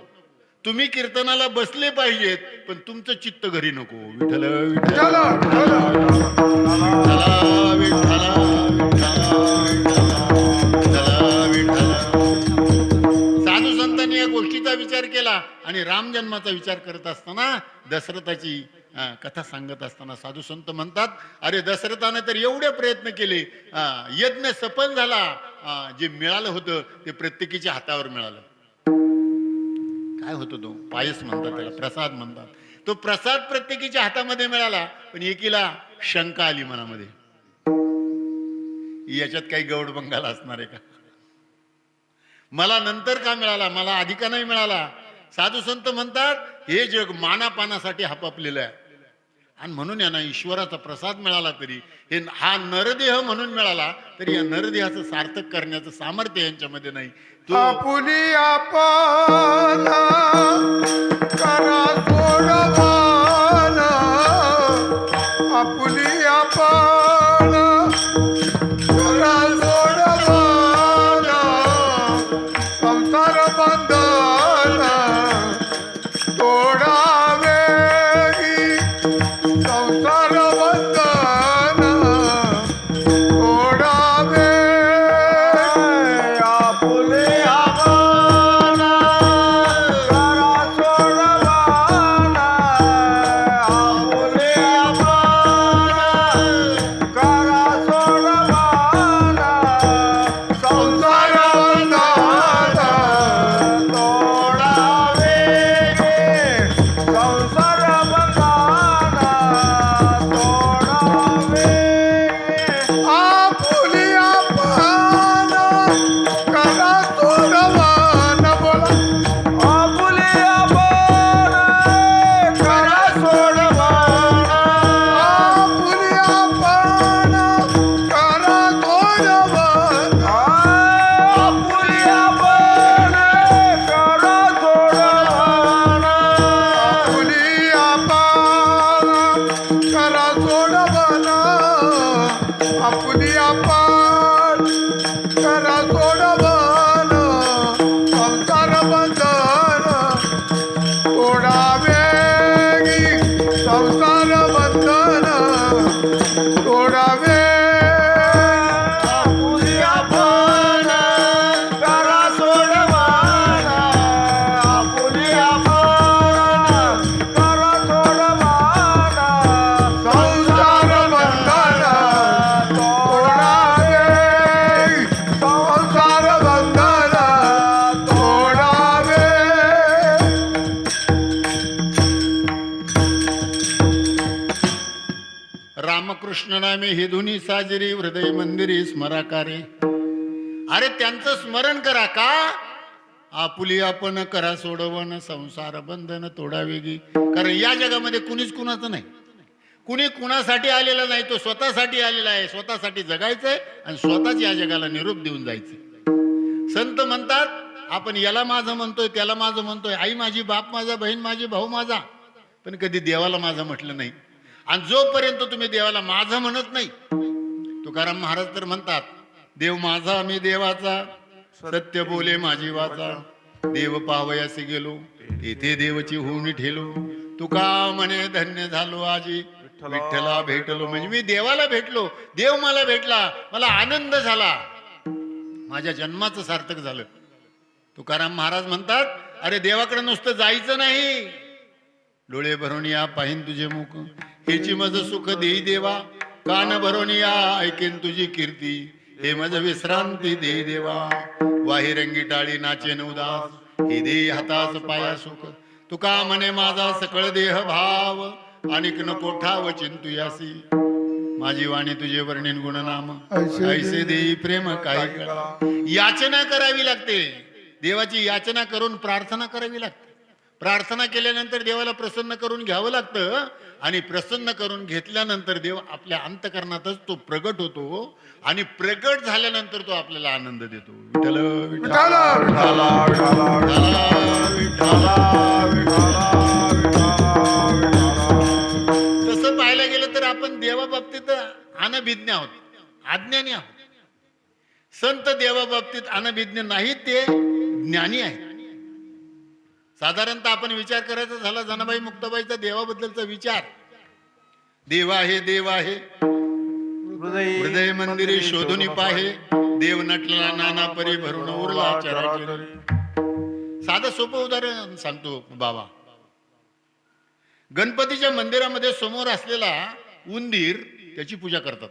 तुम्ही कीर्तनाला बसले पाहिजेत, पण तुमचं चित्त घरी नको. विठ्ठल विठ्ठल साधू संतांनी या गोष्टीचा विचार केला. आणि राम जन्माचा विचार करत असताना, दशरथाची कथा सांगत असताना साधू संत म्हणतात, अरे दशरथाने तर एवढे प्रयत्न केले, यज्ञ सफल झाला, जे मिळालं होतं ते प्रत्येकीच्या हातावर मिळालं. काय होतो तो? पायस म्हणतात त्याला, प्रसाद म्हणतात. तो प्रसाद प्रत्येकीच्या हातामध्ये मिळाला, पण एकीला शंका आली मनामध्ये, याच्यात काही गौड बंगाल असणार आहे का? मला नंतर का मिळाला, मला आधी का नाही मिळाला? साधू संत म्हणतात, हे जग मानापानासाठी हापापलेलं आहे. आणि म्हणून यांना ईश्वराचा प्रसाद मिळाला तरी, हा नरदेह म्हणून मिळाला तरी या नरदेहाचं सार्थक करण्याचं सामर्थ्य यांच्यामध्ये नाही. आपुली आपण करा सोडवान आपुली आपण करा सोडवान संसार बंधन तोडावे संसार बंधन तोडावे आपुले आपण करा सोडवान आपुले आपण करा सोडवान संसार बंधन तोडावे संसार बंधन तोडावे आपुली आपण करा सोडवान बोला आपुले आपण करा सोडवान आपुली आपण करा सोडवान आपुले आपण करा सोडवान आपुली आपण करा सोडवान आपुली आपण करा सोडवान संसार बंधन तोडावे संसार बंधन तोडावे आपुले आपण करा सोडवान आपुले आपण करा सोडवान संसार बंधन तोडावे संसार बंधन तोडावे रामकृष्ण नामे हे धुनी साजरी हृदय मंदिरी स्मराकारे. अरे त्यांचं स्मरण करा का? आपुली आपण करा सोडवण संसार बंधन तोडावेगी. कारण या जगामध्ये कुणीच कुणाचं नाही, कुणी कुणासाठी आलेला नाही, तो स्वतःसाठी आलेला आहे. स्वतःसाठी जगायचंय आणि स्वतःच या जगाला निरोप देऊन जायचंय. संत म्हणतात आपण याला माझं म्हणतोय, त्याला माझं म्हणतोय, आई माझी, बाप माझा, बहीण माझी, भाऊ माझा, पण कधी देवाला माझं म्हटलं नाही. आणि जोपर्यंत तुम्ही देवाला माझं म्हणत नाही, तुकाराम महाराज तर म्हणतात देव माझा मी देवाचा, सत्य बोले माझी वाचा, देव पावयासी गेलो तेथे देवची होऊन ठेलो, तुका म्हणे धन्य झालो आजी विठ्ठला भेटलो. म्हणजे मी देवाला भेटलो, देव मला भेटला, मला आनंद झाला, माझ्या जन्माचं सार्थक झालं. तुकाराम महाराज म्हणतात अरे देवाकडे नुसतं जायचं नाही, डोळे भरून या पाहिन तुझे मुख, हेची मज सुख देई देवा, कान भरून या ऐकेन तुझी कीर्ती, हे मज विश्रांती देई देवा, वाही रंगी टाळी नाचेन उदास, हे देई हातास पाया सुख, तुका म्हणे माझा सकळ देह भाव, अनिक नको ठाव चिंतुयासी, माझी वाणी तुझे वर्णिन गुणनाम, ऐसे देई प्रेम काही कळा. याचना करावी लागते, देवाची याचना करून प्रार्थना करावी लागते. प्रार्थना केल्यानंतर देवाला प्रसन्न करून घ्यावं लागतं, आणि प्रसन्न करून घेतल्यानंतर देव आपल्या अंतकरणातच तो प्रगट होतो, आणि प्रगट झाल्यानंतर तो आपल्याला आनंद देतो. विठ्ठल विठ्ठल तसं पाहायला गेलं तर आपण देवाबाबतीत अनभिज्ञ आहोत, अज्ञानी आहोत. संत देवाबाबतीत अनभिज्ञ नाहीत, ते ज्ञानी आहेत. साधारणतः आपण विचार करायचा झाला जनाबाई मुक्ताबाईचा देवाबद्दलचा विचार, देव आहे देव आहे हृदय मंदिरी शोधून पाहे, देव नटला नाना परी भरून उरला चराचरी. साधं सोपं उदाहरण सांगतो बाबा. गणपतीच्या मंदिरामध्ये समोर असलेला उंदीर त्याची पूजा करतात.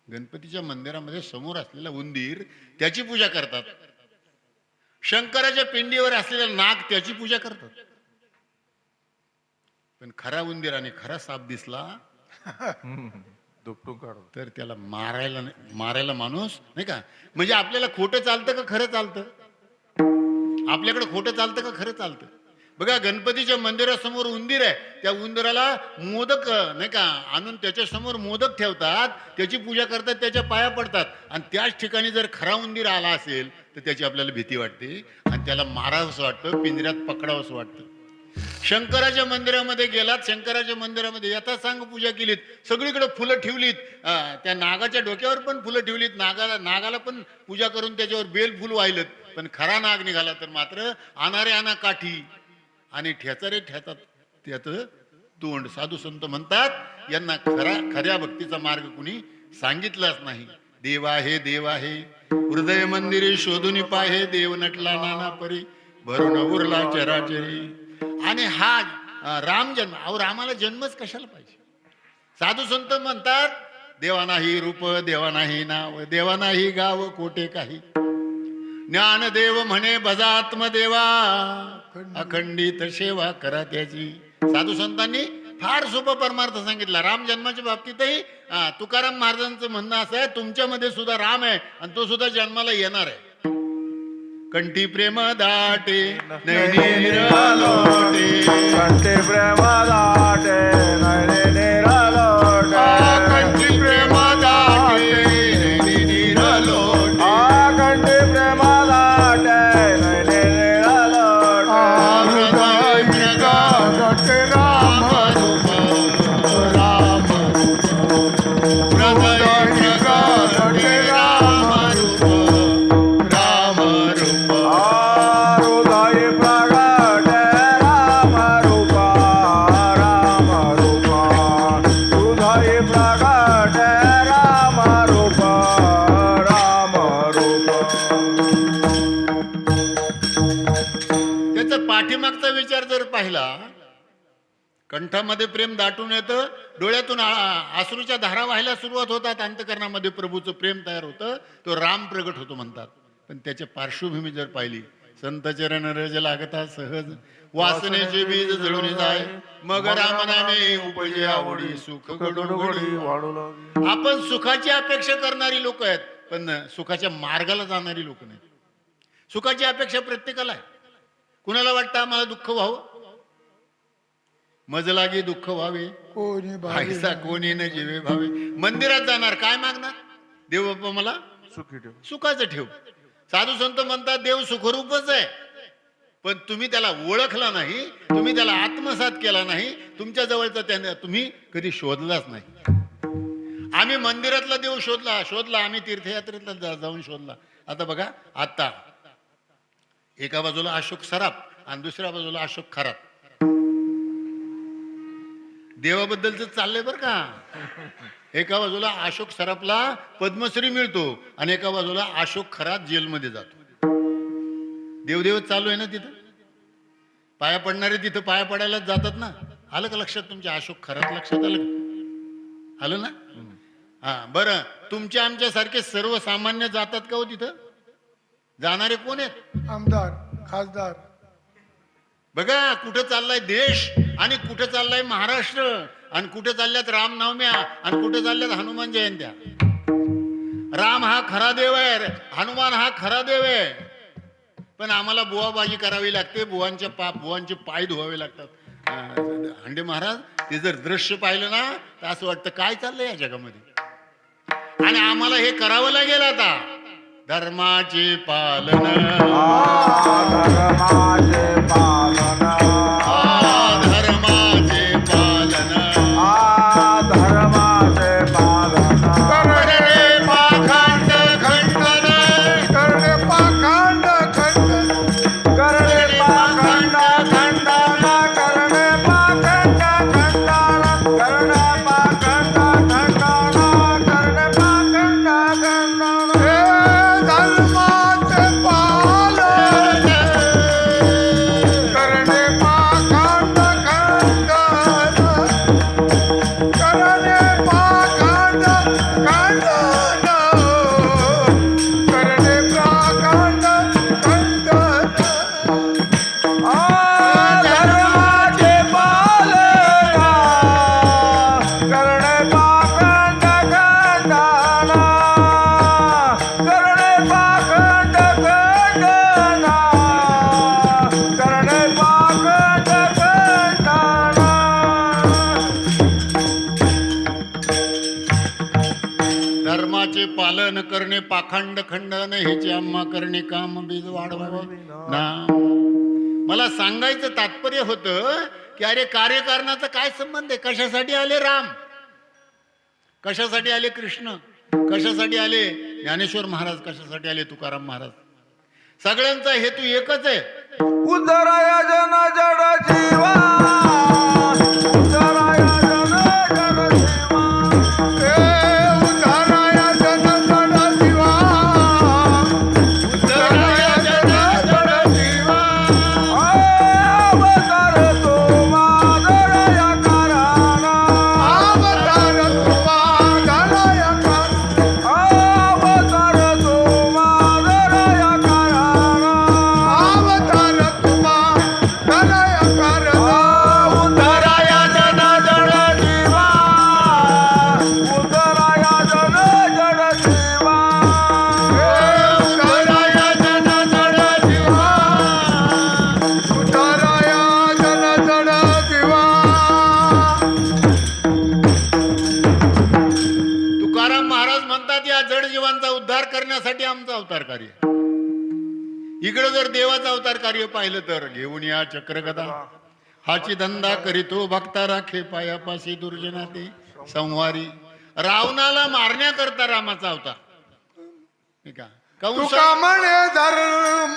गणपतीच्या मंदिरामध्ये समोर असलेला उंदीर त्याची पूजा करतात. शंकराच्या पिंडीवर असलेला नाग त्याची पूजा करतात. पण खरा उंदीर आणि खरा साप दिसला तर त्याला मारायला माणूस नाही का. म्हणजे आपल्याला खोटं चालतं का खरं चालतं? आपल्याकडे खोटं चालतं का खरं चालतं? बघा, गणपतीच्या मंदिरासमोर उंदीर आहे, त्या उंदराला मोदक नाही का आणून त्याच्या समोर मोदक ठेवतात, त्याची पूजा करतात, त्याच्या पाया पडतात. आणि त्याच ठिकाणी जर खरा उंदीर आला असेल तर त्याची आपल्याला भीती वाटते आणि त्याला मारावंसं वाटतं, पिंजऱ्यात पकडावंसं वाटतं. शंकराच्या मंदिरामध्ये गेलात, शंकराच्या मंदिरामध्ये यथा सांग पूजा केलीत, सगळीकडे फुलं ठेवलीत, त्या नागाच्या डोक्यावर पण फुलं ठेवलीत, नागाला पण पूजा करून त्याच्यावर बेलफुल वाहिलं, पण खरा नाग निघाला तर मात्र अनारे आणा काठी आणि ठेचारे ठेचात त्याचं तोंड. साधू संत म्हणतात यांना खऱ्या भक्तीचा मार्ग कुणी सांगितलाच नाही. देव आहे, देव आहे, हृदय मंदिरे शोधून पाहे, देव नटला नाना परी, भरून उरला चराचरी. आणि हा राम जन्म, अहो रामाला जन्मच कशाला पाहिजे? साधू संत म्हणतात देवा नाही रूप, देवा नाही नाव, देवा नाही गाव कोठे काही, ज्ञानदेव म्हणे भजा आत्मदेवा, अखंडित सेवा करा त्याची. साधू संतांनी फार सोपा परमार्थ सांगितला. राम जन्माच्या बाबतीतही तुकाराम महाराजांचं म्हणणं असं आहे, तुमच्यामध्ये सुद्धा राम आहे आणि तो सुद्धा जन्माला येणार आहे. कंठी प्रेम दाटे नैनी निरालोटे, कंठी प्रेम दाटे नैनी निरालोटे, कंठी प्रेम दाटे नैनी निरालोटे, कंठी प्रेम दाटे नैनी निरालोटे, हृदय जगात राम रूप, राम रूप, हृदय जगात राम रूप, राम रूप. हृदय प्रगटे राम रूप, राम रूप, हृदय प्रगटे राम रूप, राम रूप. त्याचा पाठीमागचा विचार जर पाहिला, कंठामध्ये प्रेम दाटून येतं, डोळ्यातून अश्रूच्या धारा व्हायला सुरुवात होतात, अंतकरणामध्ये प्रभूचं प्रेम तयार होतं, तो राम प्रगट होतो म्हणतात. पण त्याची पार्श्वभूमी जर पाहिली, संत चरण रज लागता सहज, वासनेचे बीज जळून जाय, मग राम नामे उपजे आवडी, सुख घडोघडी वाढू लागली. आपण सुखाची अपेक्षा करणारी लोक आहेत, पण सुखाच्या मार्गाला जाणारी लोक नाहीत. सुखाची अपेक्षा प्रत्येकाला आहे. कुणाला वाटतं आम्हाला दुःख व्हावं, मज लागे दुःख व्हावे, कोणी भाईसा कोणी न जीवे भावे. मंदिरात जाणार काय मागणार? देव बाप्पा मला सुखी ठेव. सुखाचं ठेव. साधू संत म्हणतात देव सुखरूपच आहे, पण तुम्ही त्याला ओळखला नाही, तुम्ही त्याला आत्मसात केला नाही, तुमच्या जवळचा त्याने तुम्ही कधी शोधलाच नाही. आम्ही मंदिरातला देव शोधला, आम्ही तीर्थयात्रेतला जाऊन शोधला. आता बघा, आता एका बाजूला अशोक सराफ आणि दुसऱ्या बाजूला अशोक खरात. देवाबद्दलच चाललंय बरं का. एका बाजूला अशोक सराफला पद्मश्री मिळतो आणि एका बाजूला अशोक खरात जेलमध्ये जातो. देवदेव चालू आहे ना तिथं. पाया पडणारे तिथं पाया पडायलाच जातात ना. आलं का लक्षात तुमच्या? अशोक खरात लक्षात आलं का? आलं ना? हा, बरं, तुमच्या आमच्या सारखे सर्वसामान्य जातात का हो तिथं? जाणारे कोण आहेत? आमदार, खासदार. बघा कुठं चाललाय देश आणि कुठं चाललाय महाराष्ट्र, आणि कुठं चालल्यात रामनवम्या आणि कुठं चालल्यात हनुमान जयंत्या. राम हा खरा देव आहे, हनुमान हा खरा देव आहे, पण आम्हाला बुवाबाजी करावी लागते, बुवांचे पाय धुवावे लागतात. हांडे महाराज ते जर दृश्य पाहिलं ना तर असं वाटतं काय चाललंय या जगामध्ये. आणि आम्हाला हे करावं लागेल आता. धर्माचे पालन, धर्माचे पालन, धर्माचे पालन, धर्माचे पालन, करणे पाखंड खंडन, करणे पाखंड खंडन, करणे पाखंड खंडन, करणे पाखंड खंडन, करणे पाखंड खंडन, करणे पाखंड खंडन. हे धर्माचे पालन, पालन करणे पाखंड खंडन हेची आम्हा करणे काम बीज वाढवावे ना. मला सांगायचं तात्पर्य होतं की अरे कार्यकारणाचा काय संबंध आहे? कशासाठी आले राम, कशासाठी आले कृष्ण, कशासाठी आले ज्ञानेश्वर महाराज, कशासाठी आले तुकाराम महाराज? सगळ्यांचा हेतू एकच आहे, उदराया जन जड जीवा, उदराया जन जड जीवा, उद्धाराया जन जड जीवा, उद्धराया जन जड जीवा. अवतार तो मादरया कराना, अवतार तुमा धनया कर, अवतार तो मादरया कराना, अवतार तुमा धनया कर, उदराया जन जड जीवा, उदराया जन जड जीवा, उद्धराया जन जड जीवा. उद्धाराया जन जड जीवा. तुकाराम महाराज म्हणतात या जड जीवांचा उद्धार करण्यासाठी आमचा अवतार कार्य. इकडे जर देवाचा अवतार कार्य पाहिलं तर घेऊन या चक्रगदा, हाची धंदा करीतो भक्ता राखे पायापाशी दुर्जनाते संहारी. रावणाला मारण्याकरता रामाचा अवतार. ठीक आहे. कंस तुका म्हणे धर्म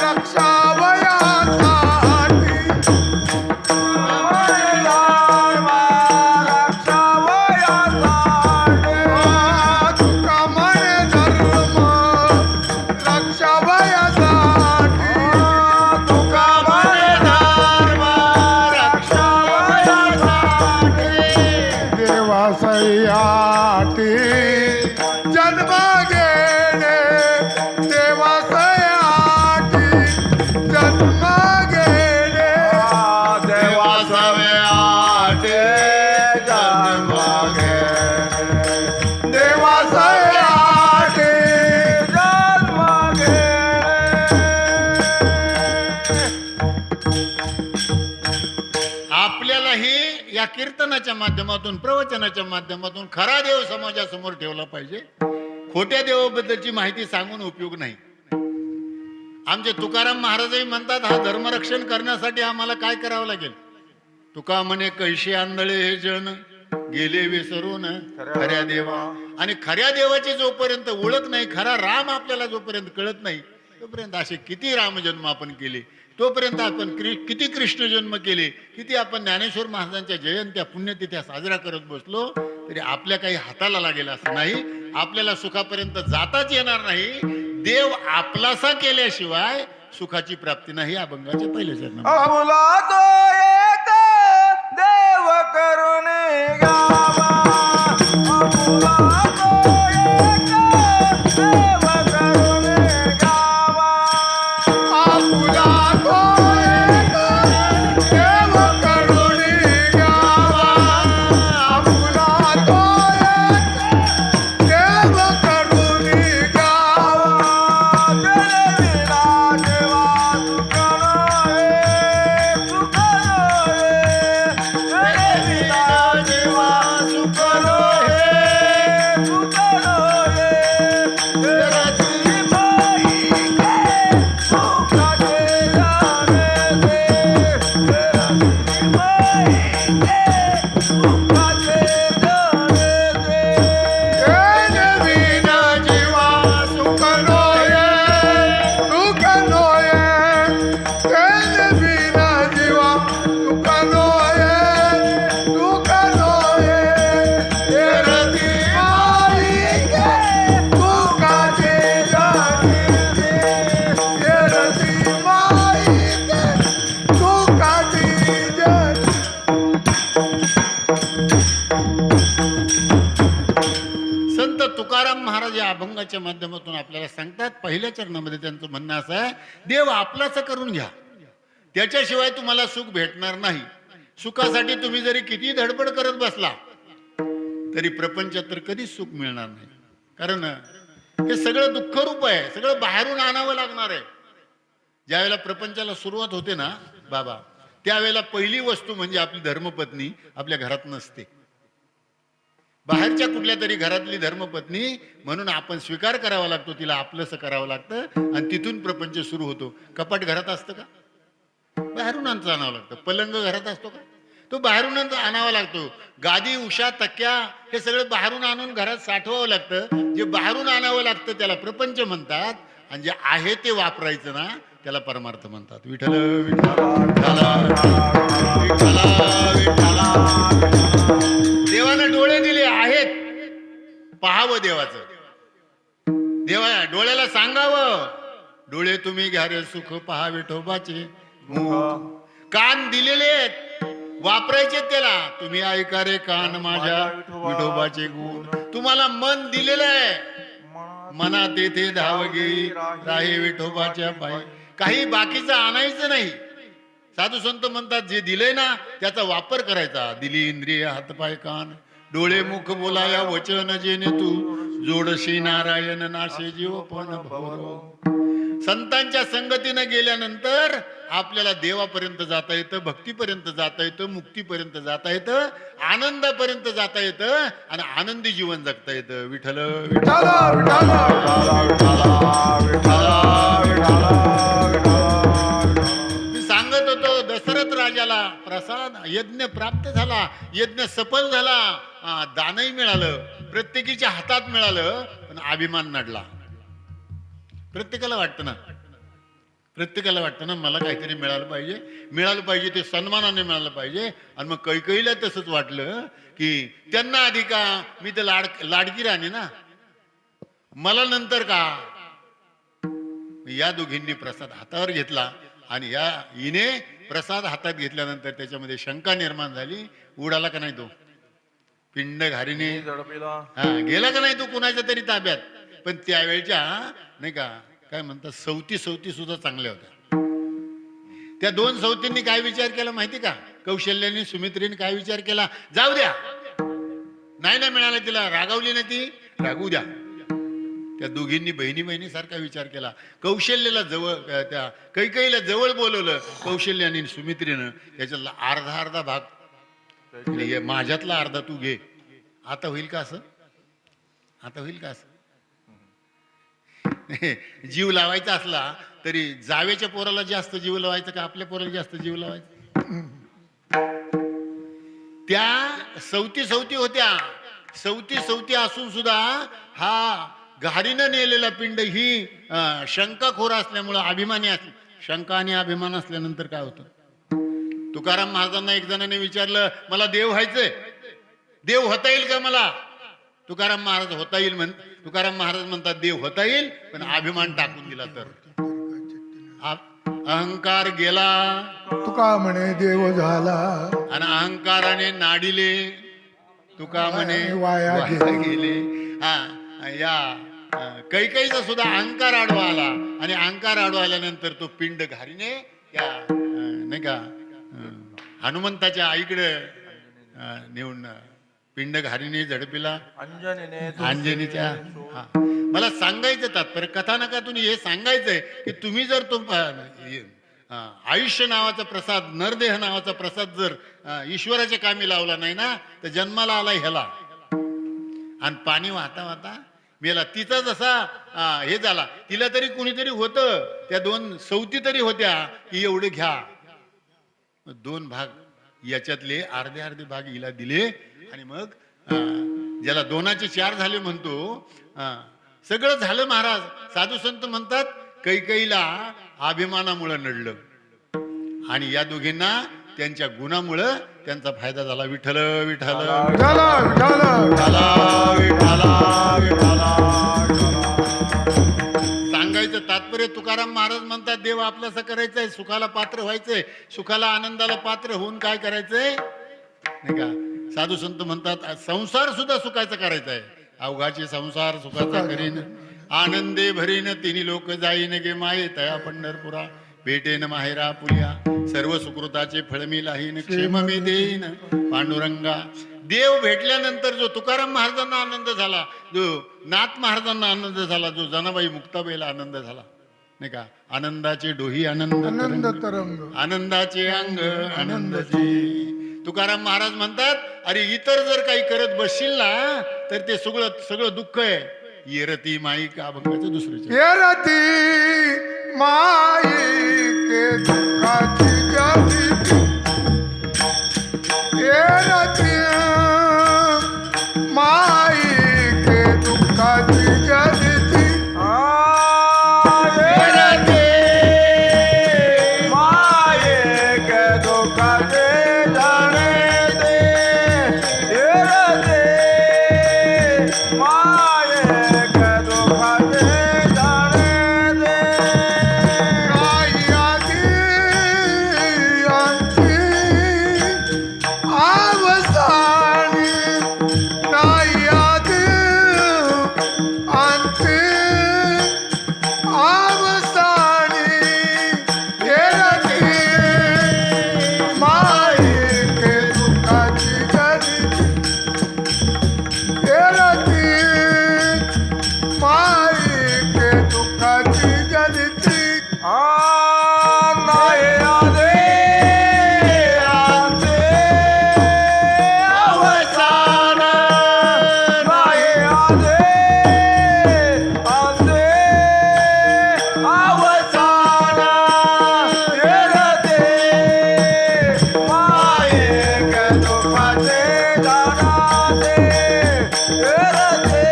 रक्षावयासाठी, तुका म्हणे धर्म रक्षावयासाठी, तुका म्हणे धर्म रक्षावयासाठी. देवासयाटी जन्म घेणे, देवासयाटी जन्म घेणे, देवासव्याटे जन्म घे. देवासयाटी आपल्यालाही या कीर्तनाच्या माध्यमातून प्रवचनाच्या माध्यमातून खरा देव समाजासमोर ठेवला पाहिजे. खोट्या देवाबद्दलची माहिती सांगून उपयोग नाही. आमचे तुकाराम महाराजही म्हणतात हा धर्मरक्षण करण्यासाठी आम्हाला काय करावं लागेल? तुका म्हणे कैशी आंधळे हे जण गेले विसरून खऱ्या देवा. आणि खऱ्या देवाची जोपर्यंत ओळख नाही, खरा राम आपल्याला जोपर्यंत कळत नाही, तोपर्यंत असे किती रामजन्म आपण केले, तोपर्यंत आपण किती कृष्ण जन्म केले, किती आपण ज्ञानेश्वर महाराजांच्या जयंत्या पुण्यतिथ्या साजरा करत बसलो, तरी आपल्या काही हाताला लागेल असं नाही. आपल्याला सुखापर्यंत जाताच येणार नाही. देव आपलासा केल्याशिवाय सुखाची प्राप्ती नाही. अभंगाचे पहिले चरण. अबुला तो एक देव करुणे गावा, अबुला तो एक देव करुणे गावा, आपुला तो एक देव करुणी गावा, आपुला तो एक देव करुणी गावा, जलविला देवा सुखनो हे, सुखनो हे, जलविला देवा सुखनो हे, सुखनो हे, तेराची माई के सुखाचे जाणे दे, तेराची माई के सुखाचे जाणे दे. तेने विना जीवा सुख नोये, सुख नोये, तेने विना जीवा सुख नोये, सुख नोये, तेरती माई के सुखाचे जाणे दे, तेरती माई के सुखाची जाणे. संत तुकाराम महाराज या अभंगाच्या माध्यमातून आपल्याला सांगतात. पहिल्या चरणामध्ये त्यांचं म्हणणं असं आहे, देव आपलाच करून घ्या, त्याच्याशिवाय तुम्हाला सुख भेटणार नाही. सुखासाठी तुम्ही जरी किती धडपड करत बसला तरी प्रपंचात तर कधीच सुख मिळणार नाही. कारण हे सगळं दुःखरूप आहे, सगळं बाहेरून आणावं लागणार आहे. ज्यावेळेला प्रपंचाला सुरुवात होते ना बाबा, त्यावेळेला पहिली वस्तू म्हणजे आपली धर्मपत्नी आपल्या घरात नसते. बाहेरच्या कुठल्या तरी घरातली धर्मपत्नी म्हणून आपण स्वीकार करावा लागतो, तिला आपलंसं करावं लागतं आणि तिथून प्रपंच सुरू होतो. कपाट घरात असतं का? बाहेरूनच आणावं लागतं. पलंग घरात असतो का? तो बाहेरूनच आणावा लागतो. गादी, उषा, तक्क्या हे सगळं बाहेरून आणून घरात साठवावं लागतं. जे बाहेरून आणावं लागतं त्याला प्रपंच म्हणतात आणि जे आहे ते वापरायचं ना त्याला परमार्थ म्हणतात. विठ्ठल विठ्ठला विठ्ठला विठ्ठला. देवानं डोळे दिले आहेत, पाहावं देवाचं. देवा डोळ्याला सांगावं, डोळे तुम्ही घ्या रे सुख पहा विठोबाचे. कान दिलेले आहेत, वापरायचे त्याला. तुम्ही ऐका रे कान माझ्या विठोबाचे गुण. तुम्हाला मन दिलेलं आहे, मना तेथे धावगी राहे विठोबाच्या पायी. काही बाकीचं आणायचं नाही. साधू संत म्हणतात जे दिलंय ना त्याचा वापर करायचा. दिली इंद्रिय हातपाय कान डोळे मुख बोलाया वचन जेणे तू जोडशी नारायण नाशे जीव पण भवरो. संतांच्या संगतीनं गेल्यानंतर आपल्याला देवापर्यंत जाता येतं, भक्तीपर्यंत जाता येतं, मुक्तीपर्यंत जाता येतं, आनंदापर्यंत जाता येतं आणि आनंदी जीवन जगता येतं. विठ्ठल विठ्ठला मी सांगत होतो, दशरथ राजाला प्रसाद यज्ञ प्राप्त झाला, यज्ञ सफल झाला, दानही मिळालं, प्रत्येकीच्या हातात मिळालं, पण अभिमान नडला. प्रत्येकाला वाटतं ना मला काहीतरी मिळालं पाहिजे, ते सन्मानाने मिळालं पाहिजे. आणि मग कैकेयीला तसंच वाटलं की त्यांना आधी का, मी तर लाडकी राणी ना, मला नंतर का. या दोघींनी प्रसाद हातावर घेतला आणि या हिने प्रसाद हातात घेतल्यानंतर त्याच्यामध्ये शंका निर्माण झाली. उडाला का नाही तो पिंड घारीने, गेला का नाही तो कुणाच्या तरी ताब्यात. पण त्यावेळच्या नाही का काय म्हणतात सवती सुद्धा चांगल्या होत्या. त्या दोन सवतींनी काय विचार केला माहिती का? कौशल्याने सुमित्रेने काय विचार केला? जाऊ द्या, नाही ना मिळालं तिला, रागावली ना ती, रागू द्या. त्या दोघींनी बहिणी सारखा विचार केला. कौशल्याला जवळ, त्या कैकेयीला जवळ बोलवलं कौशल्याने आणि सुमित्रेनं. त्याच्यातला अर्धा भाग माझ्यातला अर्धा तू घे. आता होईल का असं? जीव लावायचा असला तरी जावेच्या पोराला जास्त जीव लावायचा का आपल्या पोराला जास्त जीव लावायचा? त्या सवती होत्या. सवती असून सुद्धा हा घारीनं नेलेला पिंड ही शंकाखोर असल्यामुळं, अभिमानी असली. शंका आणि अभिमान असल्यानंतर काय होतं? तुकाराम महाराजांना एक जणाने विचारलं, मला देव व्हायचंय, देव होता येईल का मला? तुकाराम महाराज होता येईल तुकाराम महाराज म्हणतात देव होता येईल, पण अभिमान टाकून दिला तर. अहंकार गेला, तुका म्हणे देव झाला, आणि अहंकाराने नाडिले तुका म्हणे वाया गेले. या कैकेयीचा सुद्धा अहंकार आडवा आला, आणि अहंकार आडवा आल्यानंतर तो पिंड घारीने त्या नाही का हनुमंताच्या आईकडे नेऊन पिंड घारीने झडपिला अंजनीच्या. मला सांगायचं तात्पर्य कथानकातून हे सांगायचंय की तुम्ही जर तो आयुष्य नावाचा प्रसाद, नरदेह नावाचा प्रसाद जर ईश्वराच्या कामी लावला नाही ना तर जन्माला आला ह्याला. आणि पाणी वाहता मेला. तिचा जसा हे झाला, तिला तरी कुणीतरी होतं, त्या दोन सवती तरी होत्या की एवढे घ्या. दोन भाग याच्यातले अर्धे भाग हिला दिले, आणि मग ज्याला दोनाचे चार झाले म्हणतो, सगळं झालं महाराज. साधू संत म्हणतात कैकेयीला अभिमानामुळं नडलं, आणि या दोघींना त्यांच्या गुणामुळं त्यांचा फायदा झाला. विठ्ठल विठ्ठल सांगायचं तात्पर्य तुकाराम महाराज म्हणतात देव आपल्याला करायचंय, सुखाला पात्र व्हायचंय, सुखाला आनंदाला पात्र होऊन काय करायचंय नाही का. साधू संत म्हणतात संसार सुद्धा सुखाचा करायचा आहे. अवघाचे संसार सुखाचा करीन, आनंदे भरीन तिन्ही लोक जाईन गे माये तया पंढरपुरा. भेटेन माहेरा पुल्या सर्व सुकृताचे फळ मी लाहीन, क्षेम मी देईन पांडुरंगा. देव भेटल्यानंतर जो तुकाराम महाराजांना आनंद झाला, जो नाथ महाराजांना आनंद झाला, जो जनाबाई मुक्ताबाईला आनंद झाला नाही का. आनंदाचे डोही आनंद तरंग, आनंदाचे अंग आनंदाचे. तुकाराम महाराज म्हणतात, अरे इतर जर काही करत बसशील ना तर ते सगळं सगळं दुःख आहे. येरती माई का अभंगाचं दुसरं चरण. येरती माई के दुःखाची जनिती, येरती माई के दुःखाची जनिती, माये के दुःखाचे जाणे दे, माये के दुःखाचे जाणे दे. नाही आधी अंती अवसानी, नाही आधी अंती अवसानी, येरती माई के दुःखाची जनिती, येरती माई के दुःखाची जनिती. नाही आदे आदे अवसान, नाही आदे आदे अवसान, येरते माये के दुःखाचे जाणा दे, येरते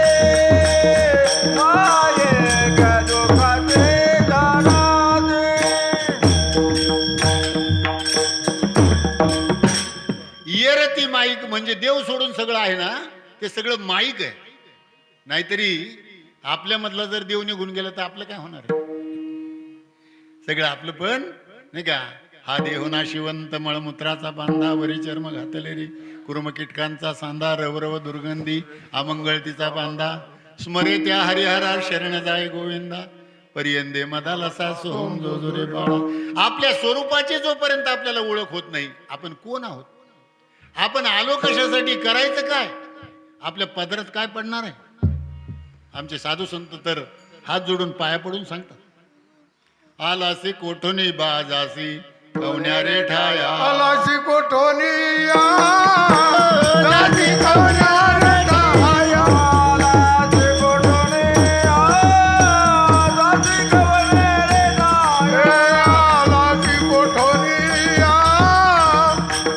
माये के दुःखाचे जाणा दे. येरती माईक म्हणजे देव सोडून सगळं आहे ना, ते सगळं माईक आहे. नाहीतरी आपल्यामधला जर देव निघून गेला तर आपलं काय होणार आहे? सगळं आपलं पण नाही का. हा देह नाशिवंत मळमूत्राचा बांधा, वरी चर्म घातले रे, कुर्म कीटकांचा सांधा, रवरव दुर्गंधी, अमंगळतीचा बांधा, स्मरे त्या हरिहरा शरण जाय गोविंदा, परियंदे मदाला सोहम जो जो रे बाळा. आपल्या स्वरूपाची जोपर्यंत आपल्याला ओळख होत नाही, आपण कोण आहोत, आपण आलो कशासाठी, करायचं काय, आपल्या पदरात काय पडणार आहे. आमचे साधू संत तर हात जोडून पाया पडून सांगतात, आलासी कोठोनी बाजासी कवण्यारे ठाया, आलासी कोठोनिया जाती कवनार ठाया, आलासी कोठोनी जाती कवनार ठाया, आलासी कोठोनिया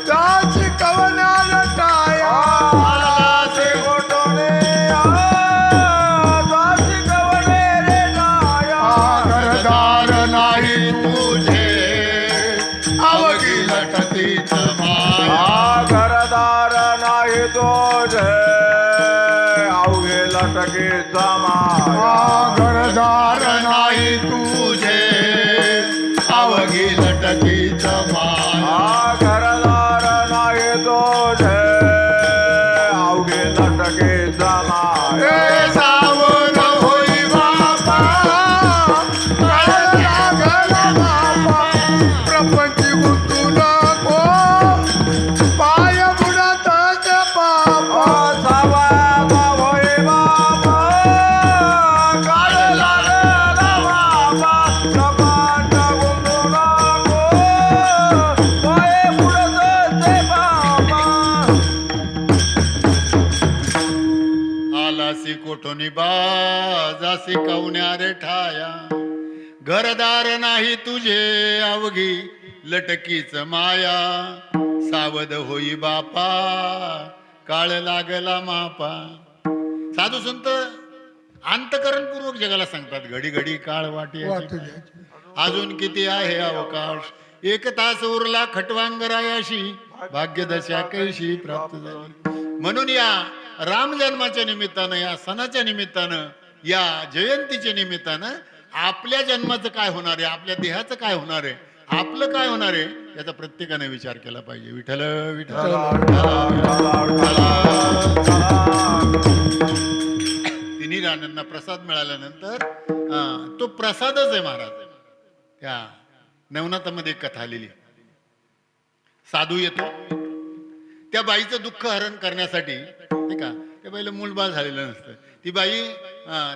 जाती कवनार ठाया, आलासी कोठोनी जाती कवनार ठाया. घरदार नाही तुझे अवघी लटतीच माया, घरदार नाही तुझे अवघे लटकीचा माया, घरदार नाही तुझे अवघी लटतीच माया. घरदार नाही तुझे अवघे लटकीचा माया. ए सावन होई बापा, लागला बापा, प्रपंच गुंतू नको, पाय बुडतच बापा, सावधा होई बाबा, काळ लागला बाबा, कपाट गुंतू नको, पाय बुडतच बाबा. आलासी कोठोनी बाजासी कवण्यारे ठाया, घरदार नाही तुझे अवघी लटकीच माया, सावध होई बापा काळ लागला मापा. साधू संत अंतकरणपूर्वक जगाला सांगतात, घडी घडी काळ वाटी वाटू द्यायची. अजून किती आहे अवकाश, एक तास उरला खटवांगरायाशी, भाग्यदशा कैशी प्राप्त झाली. म्हणून या राम जन्माच्या निमित्तानं, या सणाच्या निमित्तानं, या जयंतीच्या निमित्तानं आपल्या जन्माचं काय होणार आहे, आपल्या देहाचं काय होणार आहे, आपलं काय होणार आहे, याचा प्रत्येकाने विचार केला पाहिजे. विठ्ठल विठ्ठल तिन्ही राण्यांना प्रसाद मिळाल्यानंतर तो प्रसादच आहे महाराज. त्या नवनाथामध्ये एक कथा आलेली. साधू येतो त्या बाईचं दुःख हरण करण्यासाठी, नाही का. त्या बाईला मूलबाळ झालेलं नसतं. ती बाई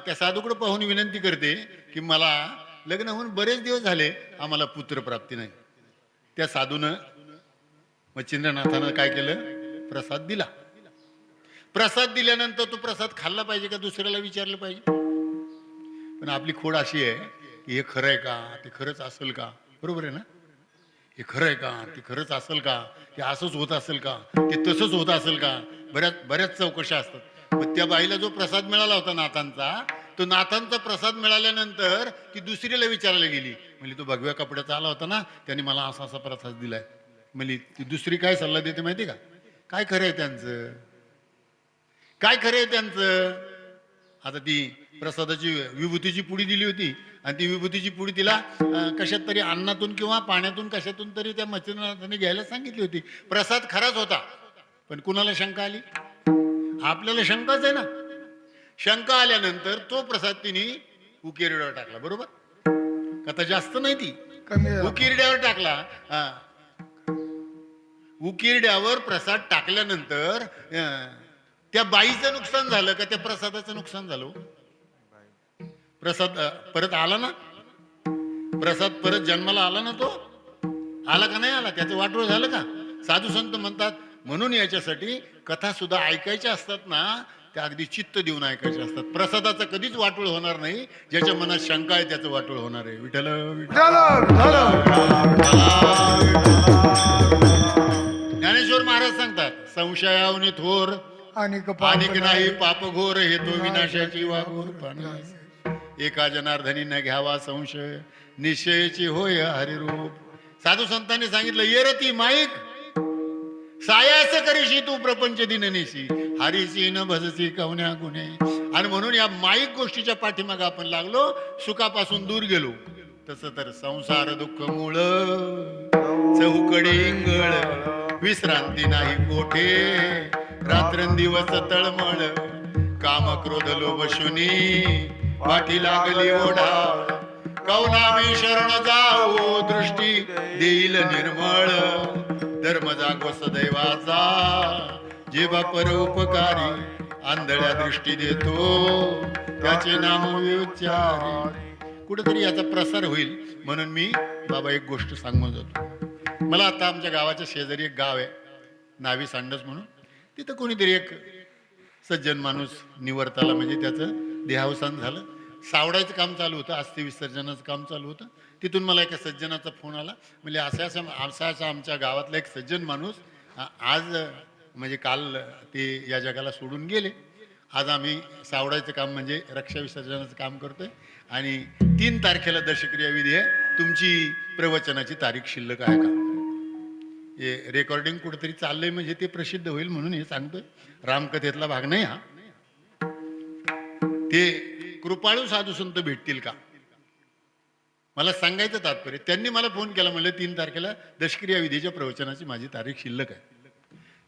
त्या साधूकडे पाहून विनंती करते की मला लग्न होऊन बरेच दिवस झाले, आम्हाला पुत्रप्राप्ती नाही. त्या साधूनं मच्छिंद्रनाथानं काय केलं? प्रसाद दिला. प्रसाद दिल्यानंतर तो प्रसाद खाल्ला पाहिजे का दुसऱ्याला विचारलं पाहिजे? पण आपली खोड अशी आहे की हे खरं आहे का, ते खरंच असेल का? बरोबर आहे ना? हे खरं आहे का, ते खरंच असेल का, ते असंच होत असेल का, ते तसंच होत असेल का, बऱ्याच चौकशा असतात. मग त्या बाईला जो प्रसाद मिळाला होता नाथांचा, तो नाथांचा प्रसाद मिळाल्यानंतर ती दुसरीला विचारायला गेली. म्हणजे तो भगव्या कपड्याचा आला होता ना, त्याने मला असा असा प्रसाद दिलाय. म्हणजे ती दुसरी काय सल्ला देते माहिती का? काय खरं आहे त्यांचं, काय खरं आहे त्यांचं? आता ती प्रसादाची विभूतीची पुडी दिली होती आणि ती विभूतीची पुडी तिला कशात तरी अन्नातून किंवा पाण्यातून कशातून तरी त्या मच्छिंद्रनाथाने घ्यायला सांगितली होती. प्रसाद खराच होता, पण कुणाला शंका आली? आपल्याला शंकाच आहे ना. शंका आल्यानंतर तो प्रसाद तिने उकिरड्यावर टाकला. बरोबर? कथा जास्त नाही ती, कमी आहे. उकिरड्यावर टाकला. उकिरड्यावर प्रसाद टाकल्यानंतर त्या बाईचं नुकसान झालं का त्या प्रसादाचं नुकसान झालं? प्रसाद परत आला ना, प्रसाद परत जन्माला आला ना, तो आला का नाही आला? त्याचं वाटोळ झालं का? साधू संत म्हणतात म्हणून याच्यासाठी कथा सुद्धा ऐकायच्या असतात ना, त्या अगदी चित्त देऊन ऐकायच्या असतात. प्रसादाचं कधीच वाटोळ होणार नाही. ज्याच्या मनात शंका आहे त्याचं वाटोळ होणार आहे. विठ्ठल ज्ञानेश्वर महाराज सांगतात, संशयावनी थोर अनेक नाही पाप घोर, हे तो विनाशाची वाघोर पाणी. एका जनार्दनी न घ्यावा संशय, निश्चयाची होय हरिरूप. साधू संतांनी सांगितलं, येरती माईक सायास करीशी तू प्रपंच दिननेशी, हरीशी न भजसी कवन्या गुन्हे. आणि म्हणून या माईक गोष्टीच्या पाठीमागे आपण लागलो, सुखापासून दूर गेलो. तसं तर संसार दुःख मूळ, चौकडी इंगळ, विश्रांती नाही कोठे, रात्रंदिवस तळमळ. काम क्रोध लोभ शुनी, पाठी लागली ओढा, कौनामी शरण जाओ, दृष्टी देईल निर्मळ. धर्म जागो सदैवाचा, जेव्हा परोपकारी, आंधळ्या दृष्टी देतो, त्याचे नाम विचारी. कुठेतरी याचा प्रसार होईल म्हणून मी बाबा एक गोष्ट सांगून जातो. मला आता आमच्या गावाच्या शेजारी एक गाव आहे, नावी सांडस म्हणून. तिथं कोणीतरी एक सज्जन माणूस निवर्ताला, म्हणजे त्याचं देहावसान झालं. सावडायचं काम चालू होतं, अस्थि विसर्जनाचं काम चालू होतं. तिथून मला एका सज्जनाचा फोन आला. म्हणजे असा आमच्या गावातला एक सज्जन माणूस आज, म्हणजे काल ते या जगाला सोडून गेले. आज आम्ही सावडायचं काम म्हणजे रक्षा विसर्जनाचं काम करतोय. आणि 3 तारखेला दशक्रिया विधी आहे. तुमची प्रवचनाची तारीख शिल्लक आहे का? हे रेकॉर्डिंग कुठेतरी चाललंय, म्हणजे ते प्रसिद्ध होईल म्हणून हे सांगतोय. रामकथेतला भाग नाही हा. ते कृपाळू साधू संत भेटतील का मला सांगायचं तात्पर्य. त्यांनी मला फोन केला, म्हणलं 3 तारखेला दशक्रिया विधीच्या प्रवचनाची माझी तारीख शिल्लक आहे.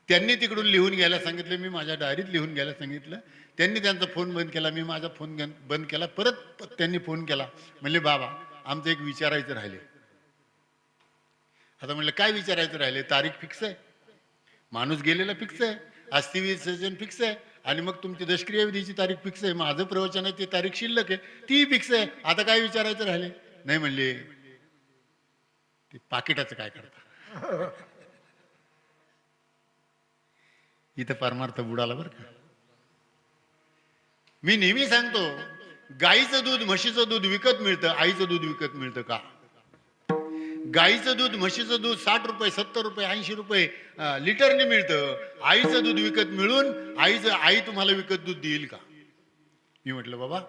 त्यांनी तिकडून लिहून घ्यायला सांगितलं, मी माझ्या डायरीत लिहून घ्यायला सांगितलं. त्यांनी त्यांचा फोन बंद केला, मी माझा फोन बंद केला. परत त्यांनी फोन केला, म्हणले बाबा आमचं एक विचारायचं राहिले. आता म्हणलं काय विचारायचं राहिले? तारीख फिक्स आहे, माणूस गेलेला फिक्स आहे, अस्थि विसर्जन फिक्स आहे, आणि मग तुमची दशक्रिया विधीची तारीख फिक्स आहे. माझं प्रवचन आहे, ती तारीख शिल्लक आहे, ती फिक्स आहे. आता काय विचारायचं राहिले? नाही म्हणले, ते पाकिटाचं काय करता? इथं परमार्थ बुडाला बरं का. मी नेहमी सांगतो, गाईचं दूध म्हशीचं दूध विकत मिळतं, आईचं दूध विकत मिळतं का? गाईचं दूध म्हशीचं दूध 60 रुपये 70 रुपये 80 रुपये लिटरने मिळतं. आईचं दूध विकत मिळून आई तुम्हाला विकत दूध देईल का? मी म्हटलं बाबा,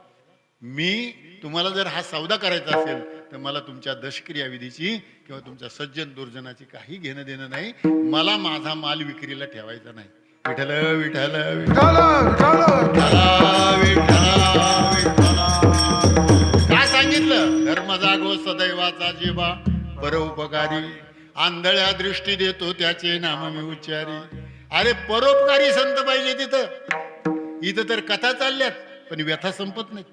मी तुम्हाला जर हा सौदा करायचा असेल तर मला तुमच्या दशक्रिया विधीची किंवा तुमच्या सज्जन दुर्जनाची काही घेणं देणं नाही. मला माझा माल विक्रीला ठेवायचा नाही. विठ्ठल विठ्ठल काय सांगितलं? धर्म जागो सदैवाचा जीवा, परोपकारी, आंधळ्या दृष्टी देतो त्याचे नाम मी उच्चारी. अरे परोपकारी संत पाहिजे तिथं. इथं तर कथा चालल्यात पण व्यथा संपत नाही.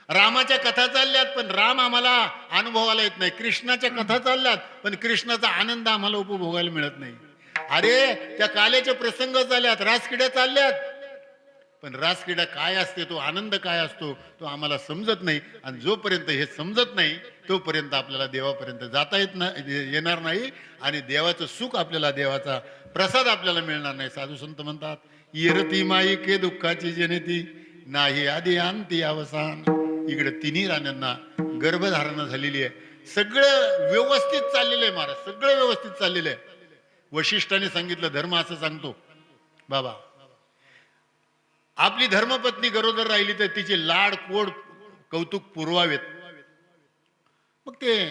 रामाच्या कथा चालल्यात पण राम आम्हाला अनुभवाला येत नाही. कृष्णाच्या कथा चालल्यात पण कृष्णाचा आनंद आम्हाला उपभोगायला मिळत नाही. अरे त्या काल्याचे प्रसंग चालल्यात, रासकिड्या चालल्यात पण रासक्रीडा काय असते, तो आनंद काय असतो, तो आम्हाला समजत नाही. आणि जोपर्यंत हे समजत नाही तोपर्यंत आपल्याला देवापर्यंत जाता येणार नाही आणि देवाचं सुख आपल्याला, देवाचा प्रसाद आपल्याला मिळणार नाही. साधू संत म्हणतात, येरती माईके दुःखाची जनिती, नाही आधी अंती अवसान. इकडे तिन्ही राण्यांना गर्भधारणा झालेली आहे. सगळं व्यवस्थित चाललेलं आहे महाराज, सगळं व्यवस्थित चाललेलं आहे. वशिष्ठाने सांगितलं, धर्म असं सांगतो बाबा, आपली धर्मपत्नी गरोदर राहिली तर तिचे लाड कोड कौतुक पुरवावेत. मग ते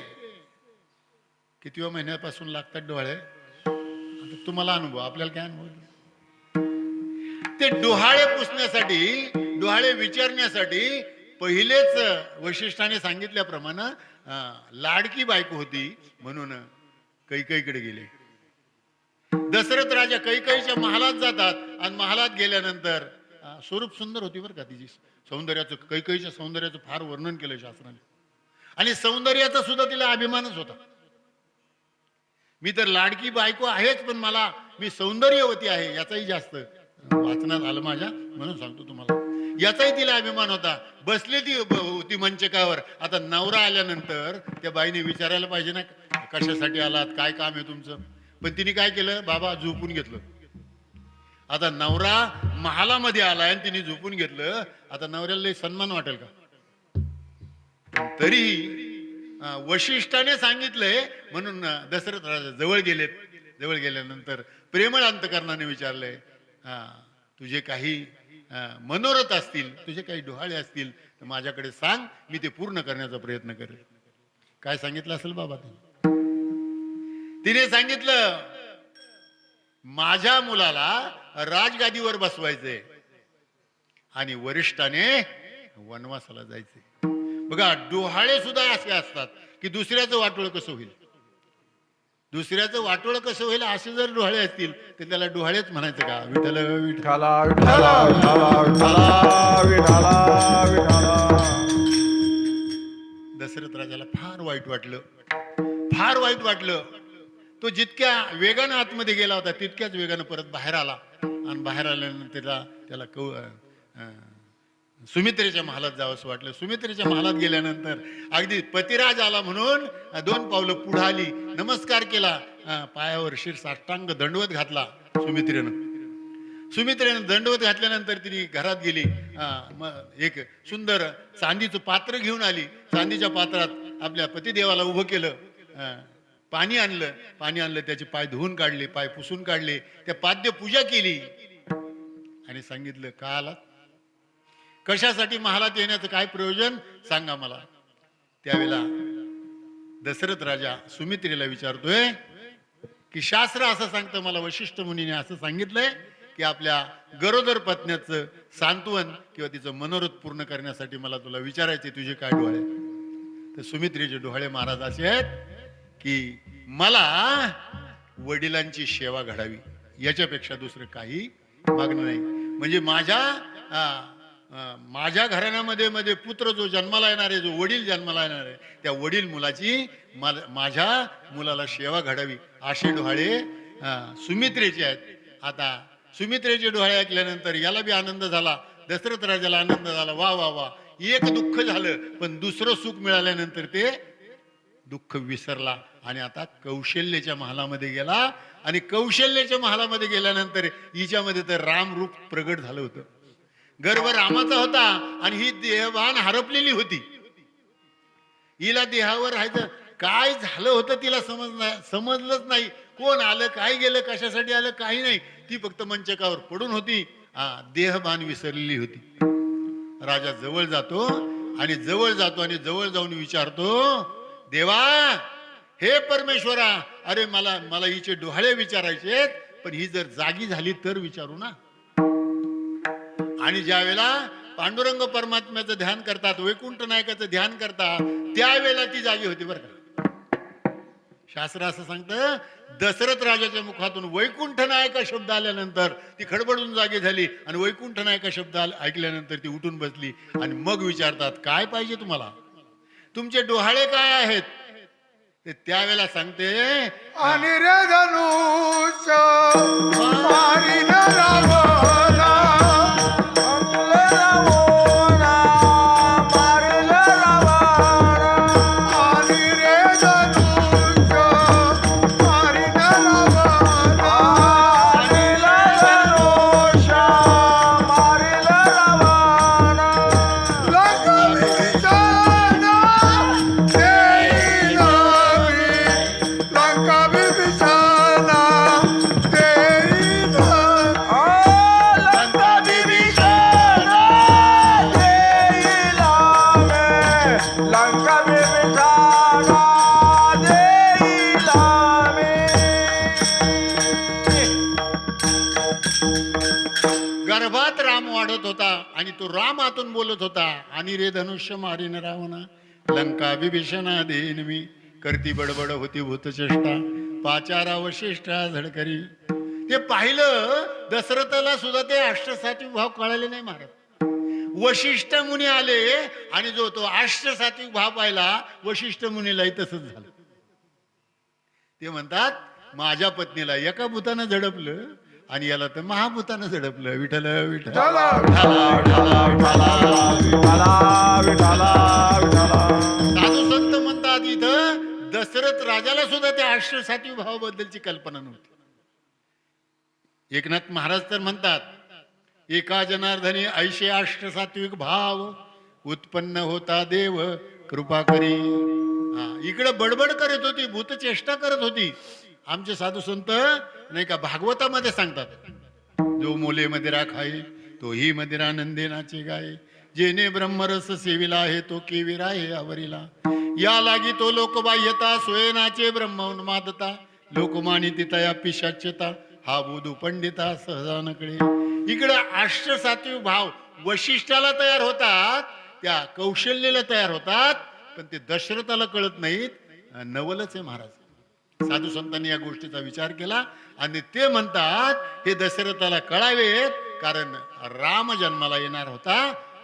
कितव्या महिन्यापासून लागतात डोहाळे, आता तुम्हाला अनुभव, आपल्याला काय अनुभव. ते डोहाळे पुसण्यासाठी, डोहाळे विचारण्यासाठी पहिलेच वशिष्ठाने सांगितल्याप्रमाणे लाडकी बायको होती म्हणून कैकेयीकडे गेले. दशरथ राजा कैकेयीच्या महालात जातात आणि महालात गेल्यानंतर स्वरूप सुंदर होती बरं का, तिची सौंदर्याचं, कैकेयीच्या सौंदर्याचं फार वर्णन केलं शास्त्राने. आणि सौंदर्याचा सुद्धा तिला अभिमानच होता. मी तर लाडकी बायको आहेच, पण मी सौंदर्यवती आहे याचाही जास्त वाचनात आलं माझ्या, म्हणून सांगतो तुम्हाला. याचाही तिला अभिमान होता. बसली ती होती मंचकावर. आता नवरा आल्यानंतर त्या बाईने विचारायला पाहिजे ना, कशासाठी आलात, काय काम आहे तुमचं. पण तिने काय केलं, बाबा झोपून घेतलं. आता नवरा महालामध्ये आलाय आणि तिने झोपून घेतलं. आता नवऱ्याला सन्मान वाटेल का. तरी वशिष्ठाने सांगितलंय म्हणून दशरथ राजा जवळ गेलेत. जवळ गेल्यानंतर प्रेमळ अंतकरणाने विचारलंय, तुझे काही मनोरथ असतील, तुझे काही डोहाळे असतील तर माझ्याकडे सांग, मी ते पूर्ण करण्याचा प्रयत्न करेन. काय सांगितलं असेल बाबा तिने सांगितलं, माझ्या मुलाला राजगादीवर बसवायचंय आणि वरिष्ठाने वनवासाला जायचंय. बघा, डोहाळे सुद्धा असे असतात की दुसऱ्याचं वाटोळ कसं होईल, दुसऱ्याचं वाटोळ कसं होईल असे जर डोहाळे असतील तर त्याला डोहाळेच म्हणायचं का. विठ्ठल विठ्ठला विठ्ठला विठ्ठला विठ्ठला विठ्ठला. दशरथ राजाला फार वाईट वाटलं, फार वाईट वाटलं. तो जितक्या वेगानं आतमध्ये गेला होता तितक्याच वेगानं परत बाहेर आला. आणि बाहेर आल्यानंतर त्याला सुमित्रेच्या महालात जावंसं वाटलं. सुमित्रेच्या महालात गेल्यानंतर अगदी पतिराज आला म्हणून 2 पावलं पुढे आली, नमस्कार केला, पायावर साष्टांग दंडवत घातला सुमित्रेनं. दंडवत घातल्यानंतर तिने घरात गेली. एक सुंदर चांदीचं पात्र घेऊन आली. चांदीच्या पात्रात आपल्या पतिदेवाला उभं केलं. पाणी आणलं, त्याचे पाय धुवून काढले, पाय पुसून काढले, त्या पाद्य पूजा केली आणि सांगितलं, का आलात, कशासाठी महालात येण्याचं काय प्रयोजन सांगा मला. त्यावेळेला दशरथ राजा सुमित्रेला विचारतोय की शास्त्र असं सांगतं, मला वशिष्ठ मुनीने असं सांगितलंय की आपल्या गरोदर पत्न्याचं सांत्वन किंवा तिचं मनोरथ पूर्ण करण्यासाठी मला तुला विचारायचे, तुझे काय डोहाळे. तर सुमित्रेचे डोहाळे महाराज असे आहेत की मला वडिलांची सेवा घडावी, याच्यापेक्षा दुसरं काही मागणं नाही. म्हणजे माझ्या घराण्यामध्ये पुत्र जो जन्माला येणार आहे, जो वडील जन्माला येणार आहे, त्या वडील मुलाची माझ्या मुलाला सेवा घडावी, असे डोहाळे सुमित्रेचे आहेत. आता सुमित्रेचे डोहाळे ऐकल्यानंतर याला बी आनंद झाला, दशरथ राजाला आनंद झाला. वा वा वा, एक दुःख झालं पण दुसरं सुख मिळाल्यानंतर ते दुःख विसरला आणि आता कौशल्याच्या महालामध्ये गेला. आणि कौशल्याच्या महालामध्ये गेल्यानंतर हिच्यामध्ये तर राम रूप प्रगट झालं होतं. गर्भ रामाचा होता आणि ही देहभान हरपलेली होती. हिला देहावर राहायचं काय झालं होतं तिला समजलंच नाही. कोण आलं, काय गेलं, कशासाठी आलं, काही नाही. ती फक्त मंचकावर पडून होती, देहभान विसरलेली होती. राजा जवळ जातो आणि जवळ जाऊन विचारतो, देवा, हे परमेश्वरा, अरे मला हिचे डोहाळे विचारायचे, पण ही जर जागी झाली तर विचारू ना. आणि ज्या वेळेला पांडुरंग परमात्म्याचं ध्यान करतात, वैकुंठ नायकाचं ध्यान करतात, त्यावेळेला ती जागी होती बरं का. शास्त्र असं सांगतं, दशरथ राजाच्या मुखातून वैकुंठ नायका शब्द आल्यानंतर ती खडबडून जागी झाली आणि वैकुंठ नायका शब्द ऐकल्यानंतर ती उठून बसली. आणि मग विचारतात, काय पाहिजे तुम्हाला, तुमचे डोहाळे काय आहेत. ते त्यावेळेला सांगते, आणि रे धनुष मारीन रावला वाढत होता आणि तो राम आतून बोलत होता, आणि रे धनुष्य मारीन रावणा, लंका विभीषणा देईन मी, करती बडबड होती भूतचेष्टा, पाचारा वशिष्ठा झडकरी. ते पाहिलं दशरथाला सुद्धा ते अष्टसात्विक भाव कळाले नाही महाराज. वशिष्ठ मुनी आले आणि जो तो अष्टसात्विक भाव पाहिला, वशिष्ठ मुनीलाही तसंच झालं. ते म्हणतात माझ्या पत्नीला एका भूतानं झडपलं आणि याला तर महाभूतानं झडपलं. विठ्ठल विठ्ठल चला. विठाला विठाला विठाला. साधू संत म्हणतात इथं दशरथ राजाला सुद्धा त्या अष्टसात्विक भावाबद्दलची कल्पना नव्हती. एकनाथ महाराज तर म्हणतात, एका जनार्दनी ऐशे अष्टसात्विक भाव, उत्पन्न होता देव कृपा करी. इकडे बडबड करत होती, भूतचेष्टा करत होती. आमचे साधू संत नाही का भागवतामध्ये सांगतात, जो मोले मदिरा खाई तोही मदिरा नंदेनाचे गाय, जेने ब्रह्मरस सेविला आहे तो केविरा आहे आवरीला, या लागी तो लोकबाह्यता स्वयनाचे ब्रह्मोन्मादता, लोकमानिती तया पिशाच्यता, हा बुधू पंडिता सहजानकडे. इकडे अष्टसात्विक भाव वशिष्ठाला तयार होतात, त्या कौशल्यला तयार होतात, पण ते दशरथाला कळत नाहीत. नवलच आहे महाराज. साधू संतांनी या गोष्टीचा विचार केला आणि ते म्हणतात हे दशरथाला कळावेत, कारण राम जन्माला येणार होता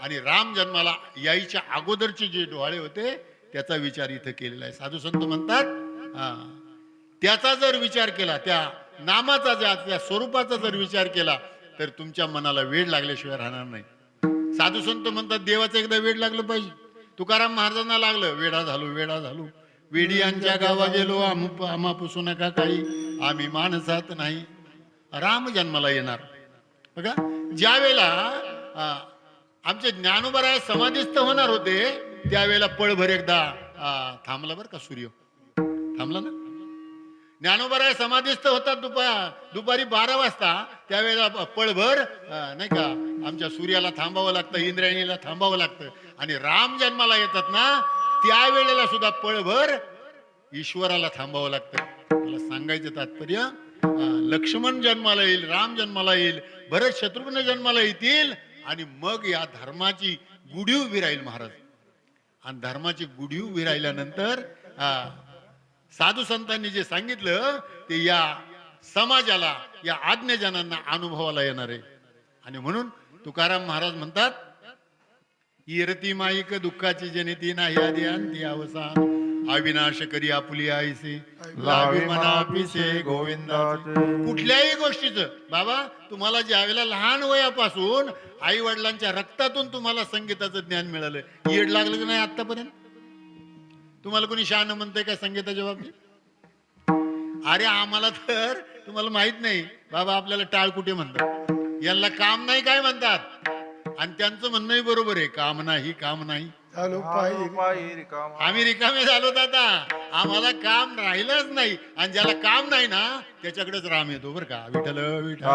आणि राम जन्माला यायच्या अगोदरचे जे डोहाळे होते त्याचा विचार इथं केलेला आहे. साधू संत म्हणतात त्याचा जर विचार केला, त्या नामाचा त्या स्वरूपाचा जर विचार केला तर तुमच्या मनाला वेड लागल्याशिवाय राहणार नाही. साधू संत म्हणतात देवाचं एकदा वेड लागलं पाहिजे. तुकाराम महाराजांना लागलं, वेडा झालो वेडा झालो, वेडियांच्या गावा गेलो आम्हा पुसू नका काही, आम्ही माणसात नाही. राम जन्माला येणार. बघा ज्या वेळेला आमचे ज्ञानोबराय समाधीस्थ होणार होते त्यावेळेला पळभर एकदा थांबला बरं का, सूर्य थांबला ना. ज्ञानोबराय समाधीस्थ होतात दुपारी 12 वाजता, त्यावेळेला पळभर नाही का आमच्या सूर्याला थांबावं लागतं, इंद्रायणीला थांबावं लागतं. आणि राम जन्माला येतात ना त्यावेळेला सुद्धा पळभर ईश्वराला थांबावं लागतं. मला सांगायचं तात्पर्य, लक्ष्मण जन्माला येईल, राम जन्माला येईल, भरत शत्रुघ्न जन्माला येतील आणि मग या धर्माची गुढी उभी राहील महाराज. आणि धर्माची गुढी उभी राहिल्यानंतर साधू संतांनी जे सांगितलं ते या समाजाला, या आज्ञजनांना अनुभवाला येणार आहे. आणि म्हणून तुकाराम महाराज म्हणतात, इरती माईक दुःखाची जनिती नाही आधी अंती अवसान, अविनाश करी आपुली आईसे लावी मना पिसे गोविंदाचे. कुठल्याही गोष्टीचं बाबा तुम्हाला ज्यावेळेला लहान वयापासून आई वडिलांच्या रक्तातून तुम्हाला संगीताचं ज्ञान मिळालं, येड लागलं की नाही आतापर्यंत? तुम्हाला कोणी शहाणं म्हणतंय का संगीताच्या बाबतीत? अरे आम्हाला तर तुम्हाला माहित नाही बाबा, आपल्याला टाळ कुठे म्हणतात, यांना काम नाही काय म्हणतात. आणि त्यांचं म्हणणंही बरोबर आहे, काम नाही काम नाही. आम्ही रिकामे झालो आता, आम्हाला काम राहिलंच नाही. आणि ज्याला काम नाही ना त्याच्याकडेच राम येतो बरं का. विठ्ठल विठ्ठल.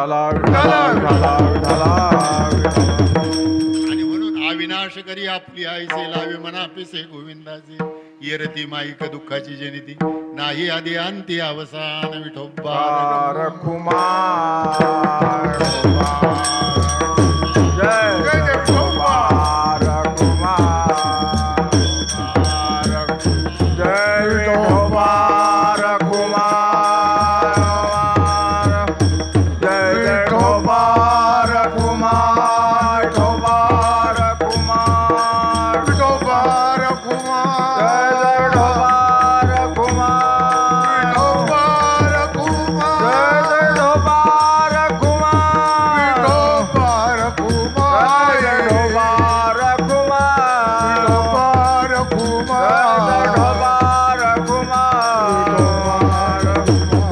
आणि म्हणून अविनाश करी आपली आईसे लावे मना पिसे गोविंदाचे, येरती माईक दुःखाची जनिती नाही आधी अंती अवसान. विठोबा कुमार जय कुमार कुमार जय विठोबार कुमार जय जय विठोबार कुमार विठोबार कुमार विठोबार कुमार जय जय विठोबार कुमार विठोबार कुमार जय जय विठोबार कुमार विठोबार कुमार जय जय विठोबार कुमार विठोबार कुमार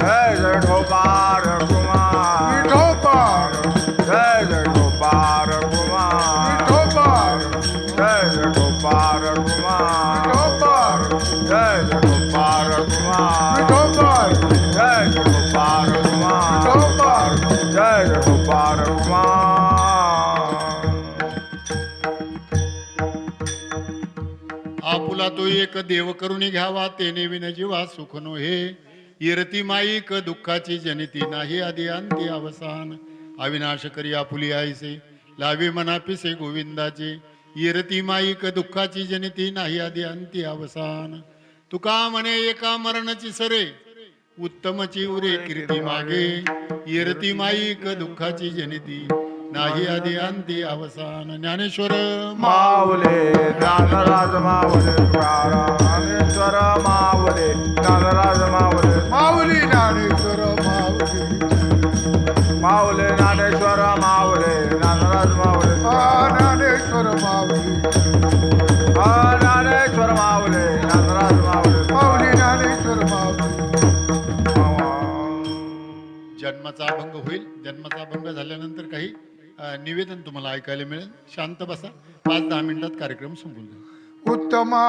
जय जय विठोबार कुमार विठोबार जय जय विठोबार कुमार विठोबार जय जय विठोबार कुमार विठोबार जय जय विठोबार कुमार विठोबार जय जय विठोबार कुमार विठोबार जय जय विठोबार कुमार. आपुला तो एक देव करून घ्यावा, तेने विन जीवा सुख नो हे, इरती माईक दुःखाची जनिती नाही आधी अंती अवसान. अविनाश करी आपुली आईसे लावी मनापिसे गोविंदाचे येरती माईक दुःखाची जनिती नाही आधी अंती अवसान तुका म्हणे एका मरणाची सरे उत्तमची उरे कीर्ती मागे येरती माईक दुःखाची जनिती नाही आधी अंती अवसान ज्ञानेश्वर माऊले ज्ञानराज माऊले ज्ञानेश्वर माऊले ज्ञानराज माऊले माऊली ज्ञानेश्वर माऊली माऊले ज्ञानेश्वर माऊले ज्ञानराज माऊले ज्ञानेश्वर माऊली ज्ञानेश्वर माऊले ज्ञानराज माऊले माऊली ज्ञानेश्वर माऊली जन्माचा अभंग होईल जन्माचा अभंग झाल्यानंतर काही निवेदन तुम्हाला ऐकायला मिळेल शांत बसा 5-10 मिनिटात कार्यक्रम संपून जाईल उत्तमा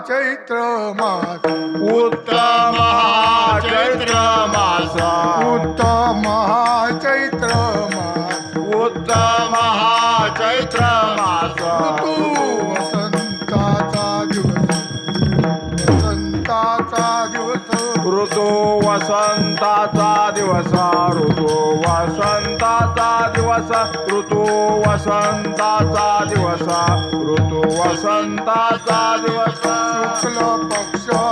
चैत्र मास उत्तम चैत्र मास उत्तमा चैत्र मास उत्तम चैत्र मास ऋतू वसंताचा दिवस वसंताचा दिवस ऋतू वसंताचा दिवस ऋतू वसंताचा दिवस ऋतू वसंताचा दिवस ऋतू वसंताचा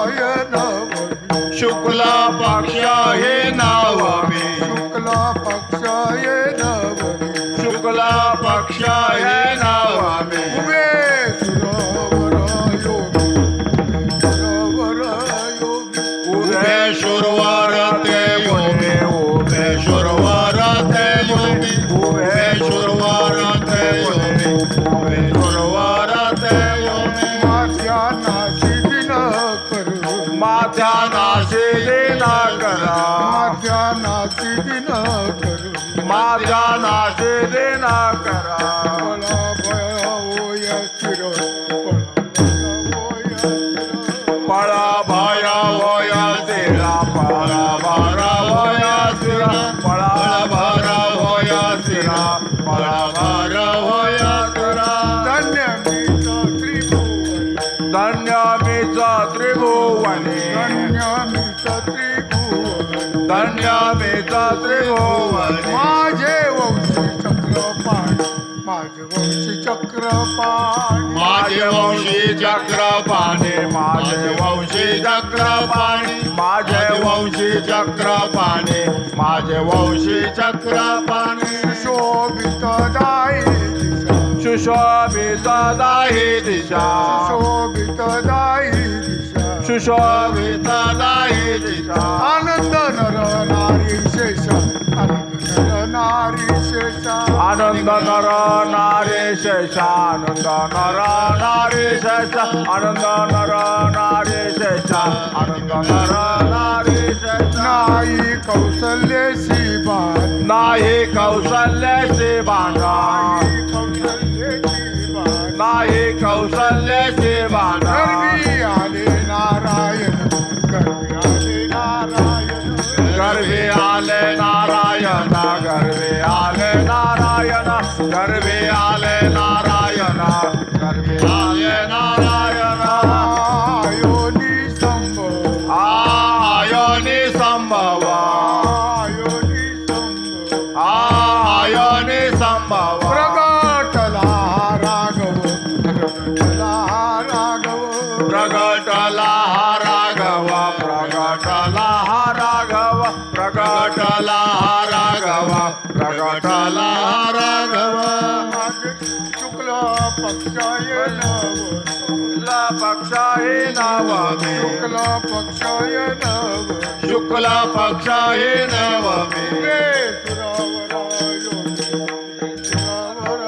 दिवस शुक्ल पक्ष ये नवमी शुक्ल पक्ष हे नवमी शुक्ल पक्ष शुक्ल पक्ष ये हे नवमी उभे सुरवर योगी उभे शुरवर ते योमी उभे शुरवर ते योमी उभे शुरवर ते योमी उभे शुरवर ते योमी माझ्या नाशी दिन करू माझ्या नाशी दिन करा माझ्या नाशी दिन करू माझ्या नाशी दिन करा पळा भया होय स्थिर पळा भया वया तिला पळा भरा वया तिला पळा भरा वया तिला पळा भरा वया तिला धन्य मीच त्रिभुवन धन्य मीच त्रिभुवनी धन्य मीच त्रिभुवन धन्य मीच त्रिभुवनी माझे वंशी चक्रपाणी माझे वंशी चक्रपाणी माझे वंशी चक्रपाणी माझे वंशी चक्रपाणी माझे वंशी चक्रपाणी माझे वंशी चक्रपाणी शोभित दाई दिशा सुशोभित दाही दिशा शोभित दाई दिशा सुशोभित दाही दिशा आनंद नर नारी शेषा आनंद नर नारी शेषा आनंद नर नारी शेषा आनंद नर नारी शेषा आनंद नर नारी शेषा आनंद नर नारी शेषा नाई कौसल्यशी बाण नाही कौशल्याचे बांधा कौसल्यशी बाण नाही कौशल्याचे बांधा गर्वी आले नारायण गर्वी आले नारायण गर्वे आले नारायण गर्वे आले नारायण गर्वे आले नारायण गर्वे आले नारायण आयोनी संभव आयोनी संभव आयोनी संभव आयोनी संभव प्रगटला राघव प्रगटला राघव प्रगटला हा राघव प्रगटला हा राघव प्रगटला हा राघव प्रगटला हा राघव शुक्ल पक्षाय नव शुक्ल पक्षाहे नवमी शुक्ल पक्षाय नव शुक्ल पक्षाहे नवमी उभे सुरावर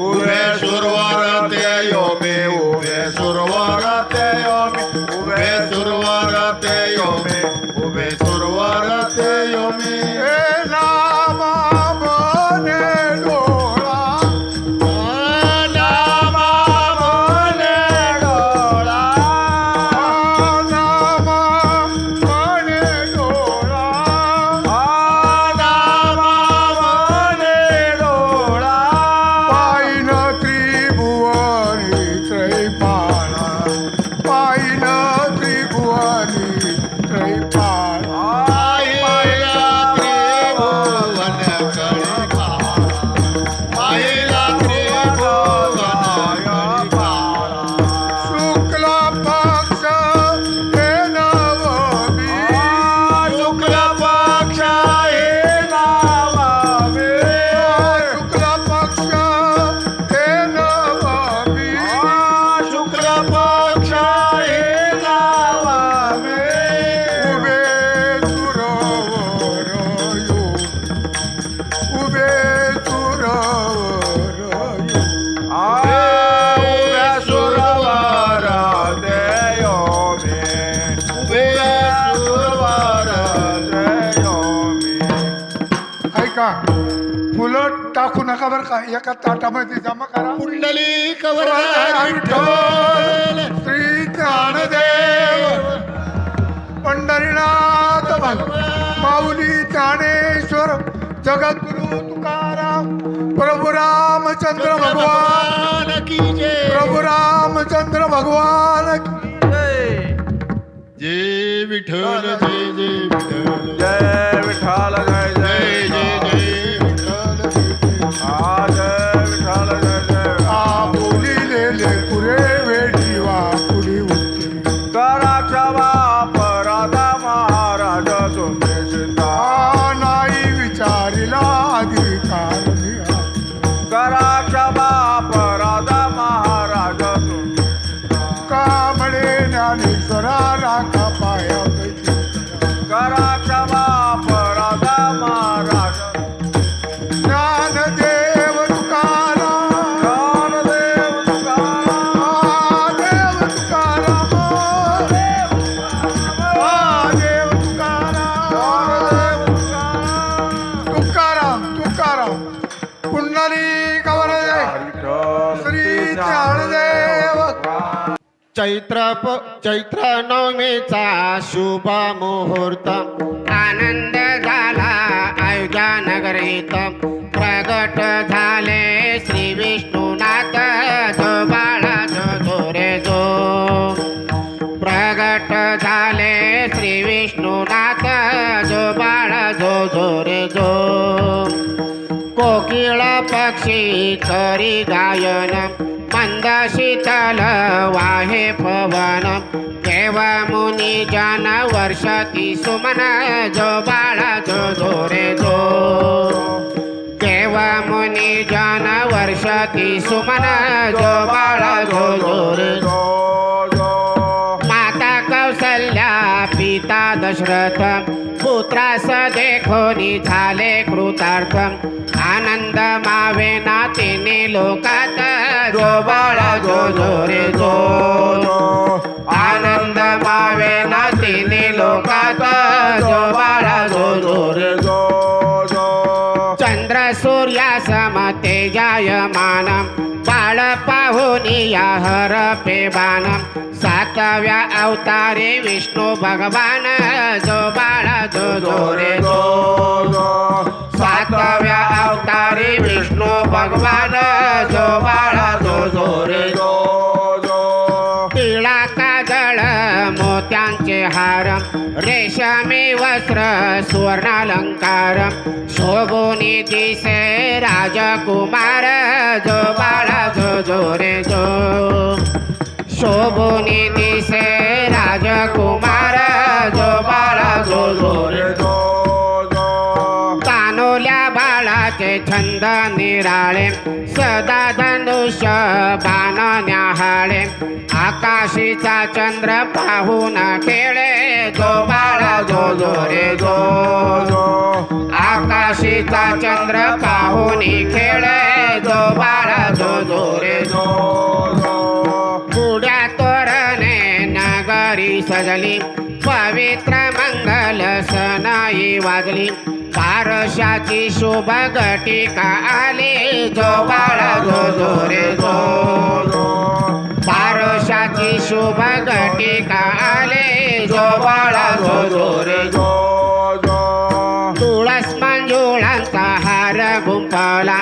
उभे सुरवर ते योमी उभे सुरवर ते योमी उभे सुरवर ते योमी उभे सुरवर ते योमी हे नामा बने डोळा नामा बने डोळा नामा बने डोळा नामा बने डोळा पायन त्रिभुवनी त्रैपाळा पायन त्रिभुवनी त्रैपाळा आई त्रिभुवन ऐका फुलं टाकू नका बरं का एका ताटामध्ये जमा करा कुंडली कवरधारी विठ्ठल श्री ज्ञानदेव पंढरीनाथ माऊली ज्ञानेश्वर जगद्गुरु तुकाराम प्रभु रामचंद्र भगवान की जय प्रभु रामचंद्र भगवान की जय विठ्ठल जय जय विठ्ठल जय विठाल जय जय जय जय जय विठ्ठल हा जय विठाल जय जय बोलिलेले पुरे वेडी वाकुडी उठली कराच्या वापरादा महाराज तुम्ही सीता नाही विचारिला अधिकार मिळाला. कराच्या वापरादा महाराज तुम्ही का म्हणे ज्ञानेश्वरा राखा पाया कराच्या वापरादा महाराज ज्ञानदेव तुकाराम ज्ञानदेव तुकाराम देव तुकाराम देव तुकाराम ज्ञानदेव तुकाराम तुकाराम पुंडली कवर श्री ज्ञानदेव चैत्र नवमीचा शुभ मुहूर्त आनंद झाला अयोध्या नगरीत प्रगट झाले श्री विष्णुनाथ जो बाळा जो रे जो प्रगट झाले श्री विष्णुनाथ जो बाळा जो रे जो कोकिळ पक्षी करी गायन मंद शीतल वाहे पवन देव मुनी जन वर्षती सुमन जो बाळा जो रे जो देव मुनी जन वर्षती सुमन जो बाळा जो रे जो माता कौसल्या पिता दशरथ पुत्रास देखोनी झाले कृतार्थ आनंद मावे नातीने लोकात जो बाळा जो रे जो आनंद मावे नातीने लोकात जो बाळा जो रे जो चंद्र सूर्या सम तेजायमान बाळ पाहुनी या हर पेबान सातव्या अवतारे विष्णू भगवान जो बाळा जो रे जो सातव्या अवतारी विष्णू भगवान जो बाळा जो रे जो तिळा काजळ मोत्यांचे हार रेशमी वस्त्र सुवर्णालंकार शोभुनी दिसे राजकुमार जो बाळा जो रे जो शोभुनी दिसे राजकुमार जो बाळा जो रे जो कानोल्या बाळाचे छंद निराळे सदा धनुष्य बाण न्याहाळे आकाशीचा चंद्र पाहून खेळे जो बाळा जो रे जो आकाशीचा चंद्र पाहून खेळे जो बाळा जो रे जो पुढ्या तोरणे नगरी सजली पवित्र मंगल सनाई वाजली पारशाची शुभ घटिका आली जो बाळा जो रे जो पारशाची शुभ घटिका आली जो बाळा जो रे जो तुळस मंजुळांचा हार गुंफला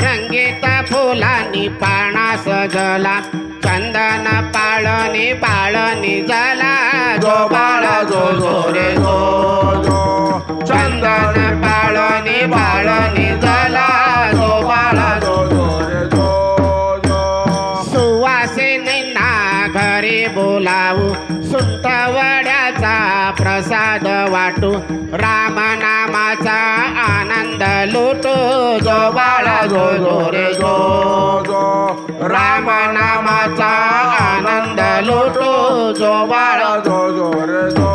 रंगीत फुलांनी पाना सजला चंदन पाळणी झाला जो बाळा जो रे जो चंदन पाळणी झाला जो बाळा जो रे जो सुवासिनींना घरी बोलावू सुंठवड्याचा प्रसाद वाटू राम नामाचा आनंद लुटू जो बाळा जो रे जो राम नामाचा आनंद लुटू जो बाळा जो रे जो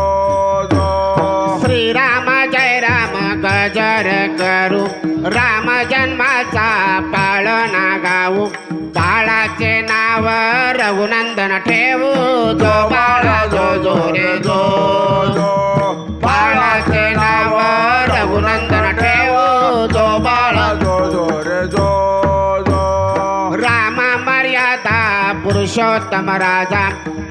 श्रीराम जय राम गजर करू राम जन्माचा पाळणा गाऊ बाळाचे नाव रघुनंदन ठेवू जो बाळा जो रे जो बाळाचे नाव रघुनंदन ठेवू जो पुरुषोत्तम राजा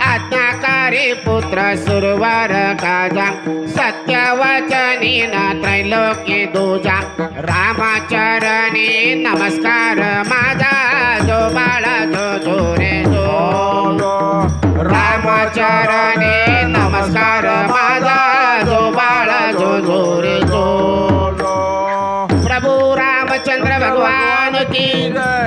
आज्ञाकारी पुत्र सुरवर काजा सत्यवचनीन त्रैलोक्य दूजा रामाचरणी नमस्कार माझा जो बाळा जो रे जो रामाचरणी नमस्कार माझा जो बाळा जो रे जो प्रभु रामचंद्र भगवान की जय